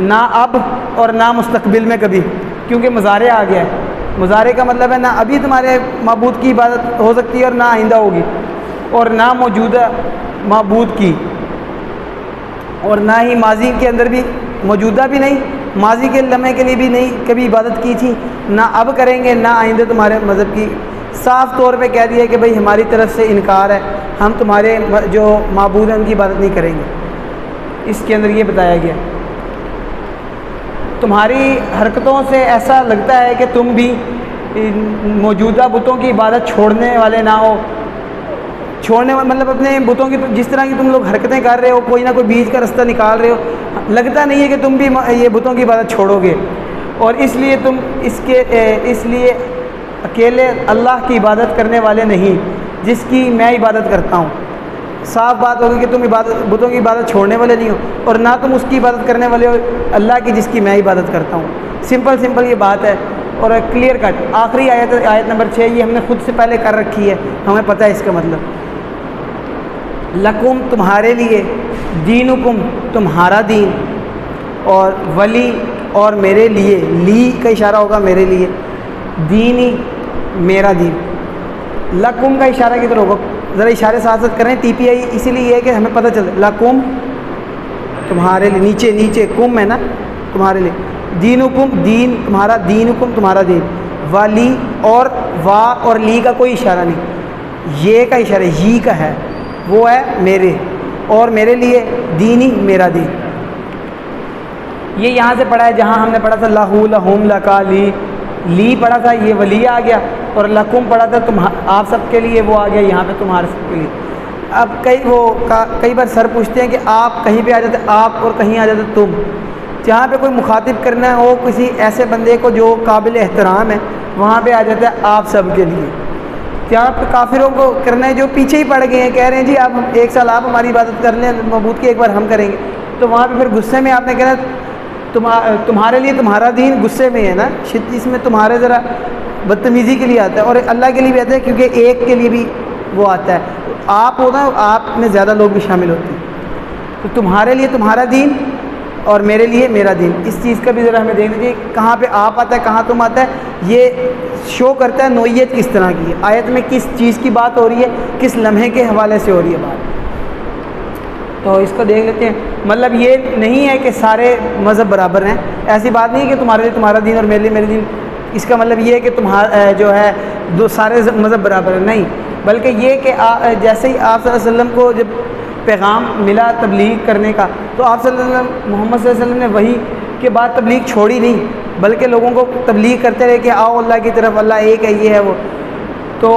نہ اب اور نہ مستقبل میں کبھی، کیونکہ مضارع آ گیا ہے۔ مضارع کا مطلب ہے نہ ابھی تمہارے معبود کی عبادت ہو سکتی ہے اور نہ آئندہ ہوگی، اور نہ موجودہ معبود کی، اور نہ ہی ماضی کے اندر بھی، موجودہ بھی نہیں، ماضی کے لمحے کے لیے بھی نہیں کبھی عبادت کی تھی، نہ اب کریں گے، نہ آئندہ تمہارے مذہب کی۔ صاف طور پہ کہہ دیا کہ بھئی ہماری طرف سے انکار ہے، ہم تمہارے جو معبود ہیں ان کی عبادت نہیں کریں گے۔ اس کے اندر یہ بتایا گیا تمہاری حرکتوں سے ایسا لگتا ہے کہ تم بھی موجودہ بتوں کی عبادت چھوڑنے والے نہ ہو، چھوڑنے مطلب اپنے بتوں کی جس طرح کی تم لوگ حرکتیں کر رہے ہو، کوئی نہ کوئی بیچ کا رستہ نکال رہے ہو، لگتا نہیں ہے کہ تم بھی یہ بتوں کی عبادت چھوڑو گے، اور اس لیے تم اس لیے اکیلے اللہ کی عبادت کرنے والے نہیں جس کی میں عبادت کرتا ہوں۔ صاف بات ہوگی کہ تم بتوں کی عبادت چھوڑنے والے نہیں ہو، اور نہ تم اس کی عبادت کرنے والے ہو اللہ کی جس کی میں عبادت کرتا ہوں۔ سمپل یہ بات ہے اور کلیئر کٹ۔ آخری آیت نمبر 6 یہ ہم نے خود سے پہلے کر رکھی ہے، ہمیں پتہ ہے اس کا مطلب۔ لکم تمہارے لیے، دینکم تمہارا دین، اور ولی اور میرے لیے، لی کا اشارہ ہوگا میرے لیے، دینی میرا دین۔ لکم کا اشارہ کدھر ہوگا؟ ذرا اشارے ساتھ کریں، ٹی پی آئی اسی لیے ہے کہ ہمیں پتہ چلے۔ لکم تمہارے لیے، نیچے کم ہے نا، تمہارے لیے، دینکم دین تمہارا، دینکم تمہارا دین، ولی اور وا اور لی کا کوئی اشارہ نہیں، یہ کا اشارہ ہی کا ہے، وہ ہے میرے، اور میرے لیے دینی میرا دین۔ یہ یہاں سے پڑھا ہے جہاں ہم نے پڑھا تھا لہو لہم لکا لی پڑھا تھا، یہ ولی آ گیا، اور لکم پڑھا تھا آپ سب کے لیے، وہ آ گیا یہاں پہ تمہارے سب کے لیے۔ اب کئی بار سر پوچھتے ہیں کہ آپ کہیں پہ آ جاتے آپ اور کہیں آ جاتے تم، جہاں پہ کوئی مخاطب کرنا ہے وہ کسی ایسے بندے کو جو قابل احترام ہے وہاں پہ آ جاتا ہے آپ سب کے لیے۔ جہاں پہ کافروں کو کرنا ہے جو پیچھے ہی پڑ گئے ہیں، کہہ رہے ہیں جی آپ ایک سال آپ ہماری عبادت کر لیں معبود کی، ایک بار ہم کریں گے، تو وہاں پہ پھر غصے میں آپ نے کہنا تمہارے لیے تمہارا دین، غصے میں ہے نا، اس میں تمہارے ذرا بدتمیزی کے لیے آتا ہے، اور اللہ کے لیے بھی آتا ہے کیونکہ ایک کے لیے بھی وہ آتا ہے، آپ ہوتا ہے آپ میں زیادہ لوگ بھی شامل ہوتے ہیں، تو تمہارے لیے تمہارا دین اور میرے لیے میرا دین۔ اس چیز کا بھی ذرا ہمیں دیکھ لیجیے کہاں پہ آپ آتا ہے کہاں تم آتا ہے، یہ شو کرتا ہے نوعیت کس طرح کی ہے، آیت میں کس چیز کی بات ہو رہی ہے، کس لمحے کے حوالے سے ہو رہی ہے بات، تو اس کو دیکھ لیتے ہیں۔ مطلب یہ نہیں ہے کہ سارے مذہب برابر ہیں، ایسی بات نہیں ہے کہ تمہارے لیے تمہارا دین اور میرے لیے میرے دین، اس کا مطلب یہ ہے کہ تمہارا جو ہے دو سارے مذہب برابر ہیں، نہیں، بلکہ یہ کہ جیسے ہی آپ صلی اللہ علیہ وسلم کو جب پیغام ملا تبلیغ کرنے کا، تو آپ صلی اللہ علیہ وسلم محمد صلی اللہ علیہ وسلم نے وہی کے بعد تبلیغ چھوڑی نہیں، بلکہ لوگوں کو تبلیغ کرتے رہے کہ آؤ اللہ کی طرف، اللہ ایک ہے، یہ ہے وہ۔ تو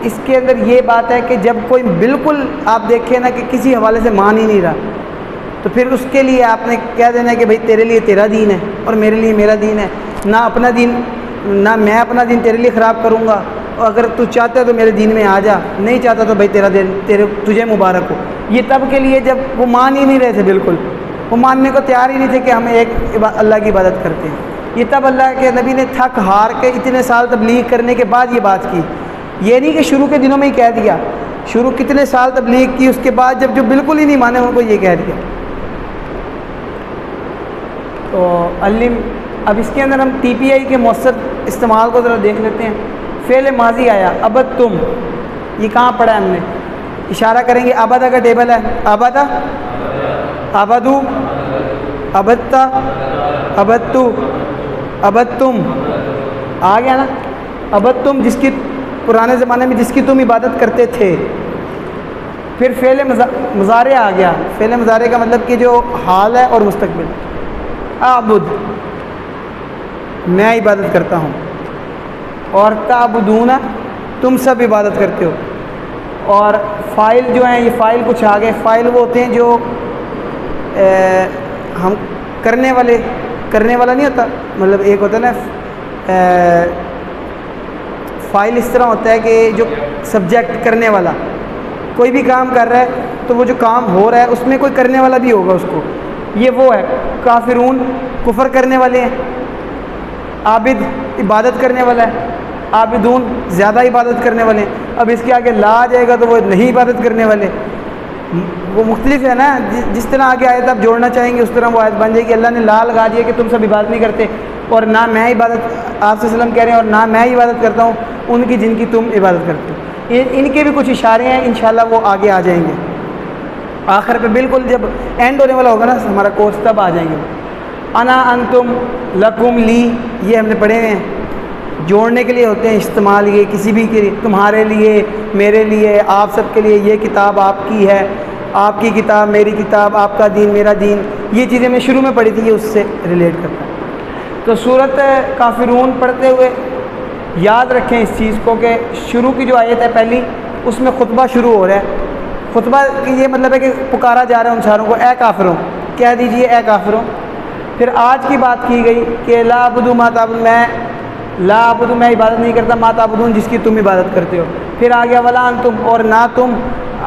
اس کے اندر یہ بات ہے کہ جب کوئی بالکل آپ دیکھیں نا کہ کسی حوالے سے مان ہی نہیں رہا، تو پھر اس کے لیے آپ نے کہہ دینا کہ بھائی تیرے لیے تیرا دین ہے اور میرے لیے میرا دین ہے، نہ اپنا دین، نہ میں اپنا دین تیرے لیے خراب کروں گا، اور اگر تو چاہتا ہے تو میرے دین میں آ جا، نہیں چاہتا تو بھائی تیرا دین تجھے مبارک ہو۔ یہ تب کے لیے جب وہ مان ہی نہیں رہے تھے، بالکل وہ ماننے کو تیار ہی نہیں تھے کہ ہم ایک اللہ کی عبادت کرتے ہیں۔ یہ تب اللہ کے نبی نے تھک ہار کے اتنے سال تبلیغ کرنے کے بعد یہ بات کی، یہ نہیں کہ شروع کے دنوں میں ہی کہہ دیا، شروع کتنے سال تبلیغ کی، اس کے بعد جب جو بالکل ہی نہیں مانے ان کو یہ کہہ دیا۔ تو علم، اب اس کے اندر ہم ٹی پی آئی کے مؤثر استعمال کو ذرا دیکھ لیتے ہیں۔ فعل ماضی آیا، ابد تم، یہ کہاں پڑھا ہے ہم نے؟ اشارہ کریں گے ابدا کا ٹیبل ہے، ابدا، ابدو، ابتا، ابتو، ابتم، آ گیا نا؟ ابتم جس کی پرانے زمانے میں جس کی تم عبادت کرتے تھے۔ پھر فعل مضارع آ گیا، فعل مضارع کا مطلب کہ جو حال ہے اور مستقبل۔ اعبد، میں عبادت کرتا ہوں، اور تعبدون، تم سب عبادت کرتے ہو۔ اور فاعل جو ہیں، یہ فاعل کچھ آ گئے، فاعل وہ ہوتے ہیں جو ہم کرنے والا نہیں ہوتا، مطلب ایک ہوتا ہے نا فاعل اس طرح ہوتا ہے کہ جو سبجیکٹ کرنے والا کوئی بھی کام کر رہا ہے تو وہ جو کام ہو رہا ہے اس میں کوئی کرنے والا بھی ہوگا اس کو، یہ وہ ہے۔ کافرون کفر کرنے والے ہیں، عابد عبادت کرنے والا ہے، عابدون زیادہ عبادت کرنے والے ہیں۔ اب اس کے آگے لا آ جائے گا تو وہ نہیں عبادت کرنے والے، وہ مختلف ہے نا، جس طرح آگے آیت آپ جوڑنا چاہیں گے اس طرح وہ آیت بن جائے گی۔ اللہ نے لا لگا دیا کہ تم سب عبادت نہیں کرتے، اور نہ میں عبادت، آپ صلی اللہ علیہ وسلم کہہ رہے ہیں، اور نہ میں عبادت کرتا ہوں ان کی جن کی تم عبادت کرتے ہو۔ ان کے بھی کچھ اشارے ہیں، انشاءاللہ وہ آگے آ جائیں گے آخر پہ، بالکل جب اینڈ ہونے والا ہوگا نا ہمارا کورس تب آ جائیں گے۔ انا، انتم، لکم، لی، یہ ہم نے پڑھے ہوئے ہیں، جوڑنے کے لیے ہوتے ہیں استعمال، یہ کسی بھی کے لیے، تمہارے لیے، میرے لیے، آپ سب کے لیے، یہ کتاب آپ کی ہے، آپ کی کتاب میری کتاب، آپ کا دین میرا دین، یہ چیزیں میں شروع میں پڑھی تھی، یہ اس سے ریلیٹ کرتا ہے۔ تو سورۃ کافرون پڑھتے ہوئے یاد رکھیں اس چیز کو کہ شروع کی جو آیت ہے پہلی، اس میں خطبہ شروع ہو رہا ہے۔ خطبہ کی یہ مطلب ہے کہ پکارا جا رہا ہے ان ساروں کو، اے کافروں، کہہ دیجئے اے کافروں۔ پھر آج کی بات کی گئی کہ لا اعبد ما تعبدون، لا اعبد، میں عبادت نہیں کرتا، ما تعبدون جس کی تم عبادت کرتے ہو۔ پھر آ گیا ولا انتم، اور نہ تم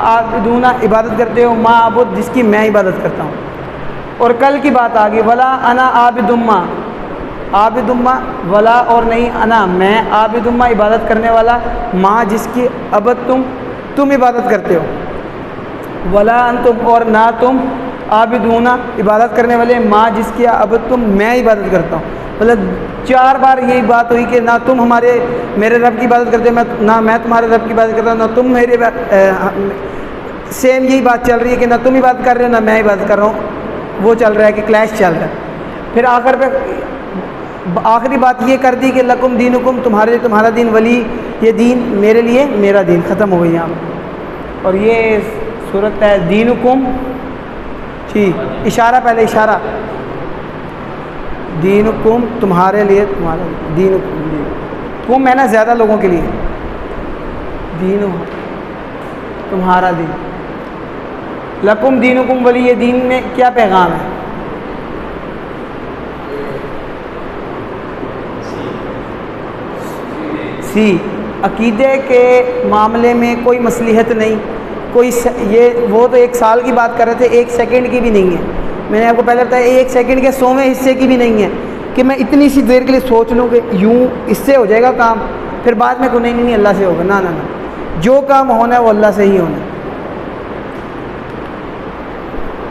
عابدون عبادت کرتے ہو، ما اعبد جس کی میں عبادت کرتا ہوں۔ اور کل کی بات آ گئی ولا انا عابد ما، عابد ما، ولا اور نہیں، انا میں، عابد ما عبادت کرنے والا، ما جس کی عبد تم عبادت کرتے ہو، ولا انتم اور نہ تم، عابدون عبادت کرنے والے، ما جس کی عبد میں عبادت کرتا ہوں۔ مطلب 4 بار یہی بات ہوئی کہ نہ تم میرے رب کی عبادت کرتے ہو، نہ میں تمہارے رب کی عبادت کرتا ہوں، نہ تم میرے سیم یہی بات چل رہی ہے کہ نہ تم عبادت کر رہے ہو نہ میں عبادت کر رہا ہوں، وہ چل رہا ہے کہ کلیش چل رہا ہے۔ پھر آخر پہ آخری بات یہ کر دی کہ لکم دینکم، تمہارے لیے تمہارا دین، ولی یہ دین، میرے لیے میرا دین، ختم ہو گئی یہاں پر۔ اور یہ صورت ہے دینکم، ٹھیک، اشارہ پہلے اشارہ، دینکم تمہارے لیے تمہارا دینکم، کم ہے نا زیادہ لوگوں کے لیے، دین تمہارا دین، لکم دینکم ولی یہ دین میں کیا پیغام ہے؟ عقیدے کے معاملے میں کوئی مصلحت نہیں، کوئی یہ وہ تو 1 سال کی بات کر رہے تھے، 1 سیکنڈ کی بھی نہیں ہے۔ میں نے آپ کو پہلے بتایا 1 سیکنڈ کے 100ویں حصے کی بھی نہیں ہے کہ میں اتنی سی دیر کے لیے سوچ لوں کہ یوں اس سے ہو جائے گا کام، پھر بعد میں کوئی نہیں اللہ سے ہوگا، نہ نہ نہ، جو کام ہونا ہے وہ اللہ سے ہی ہونا ہے۔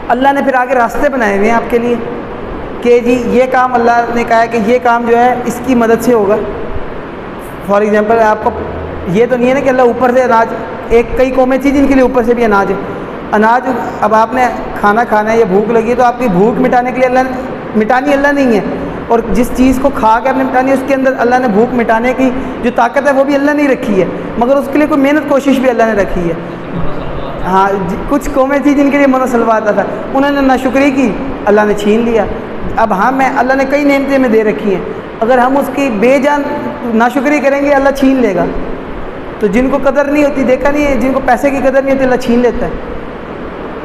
اللہ نے پھر آگے راستے بنائے ہوئے ہیں آپ کے لیے کہ جی یہ کام اللہ نے کہا ہے کہ یہ کام جو ہے اس کی مدد سے ہوگا۔ فار ایگزامپل آپ کو یہ تو نہیں ہے نا کہ اللہ اوپر سے اناج، کئی قومیں تھیں جن کے لیے اوپر سے بھی اناج ہے، اناج اب آپ نے کھانا کھانا ہے یا بھوک لگی ہے تو آپ کی بھوک مٹانے کے لیے اللہ نے مٹانی اللہ نہیں ہے، اور جس چیز کو کھا کے آپ نے مٹانی ہے اس کے اندر اللہ نے بھوک مٹانے کی جو طاقت ہے وہ بھی اللہ نے رکھی ہے، مگر اس کے لیے کوئی محنت کوشش بھی اللہ نے رکھی ہے۔ ہاں کچھ قومیں تھیں جن کے لیے منع سلوا آتا تھا، انہوں نے ناشکری کی، اللہ نے چھین لیا۔ اب ہاں اللہ نے کئی نعمتیں میں دے رکھی ہیں، اگر ہم اس کی بے جان ناشکری کریں گے اللہ چھین لے گا۔ تو جن کو قدر نہیں ہوتی، دیکھا نہیں ہے، جن کو پیسے کی قدر نہیں ہوتی اللہ چھین لیتا ہے۔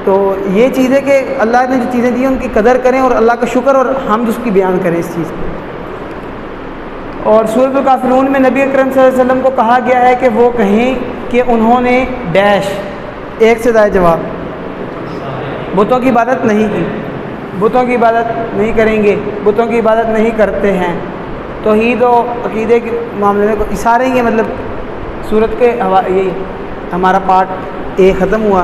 تو یہ چیز ہے کہ اللہ نے جو چیزیں دی ہیں ان کی قدر کریں اور اللہ کا شکر اور حمد اس کی بیان کریں اس چیز کو۔ اور سورۃ الکافرون میں نبی اکرم صلی اللہ علیہ وسلم کو کہا گیا ہے کہ وہ کہیں کہ انہوں نے ڈیش، 1 سے زائد جواب، بتوں کی عبادت نہیں کی، بتوں کی عبادت نہیں کریں گے، بتوں کی عبادت نہیں کرتے ہیں۔ توحید و عقیدے کے معاملے میں سارے یہ مطلب صورت کے یہی ہمارا پارٹ 1 ختم ہوا۔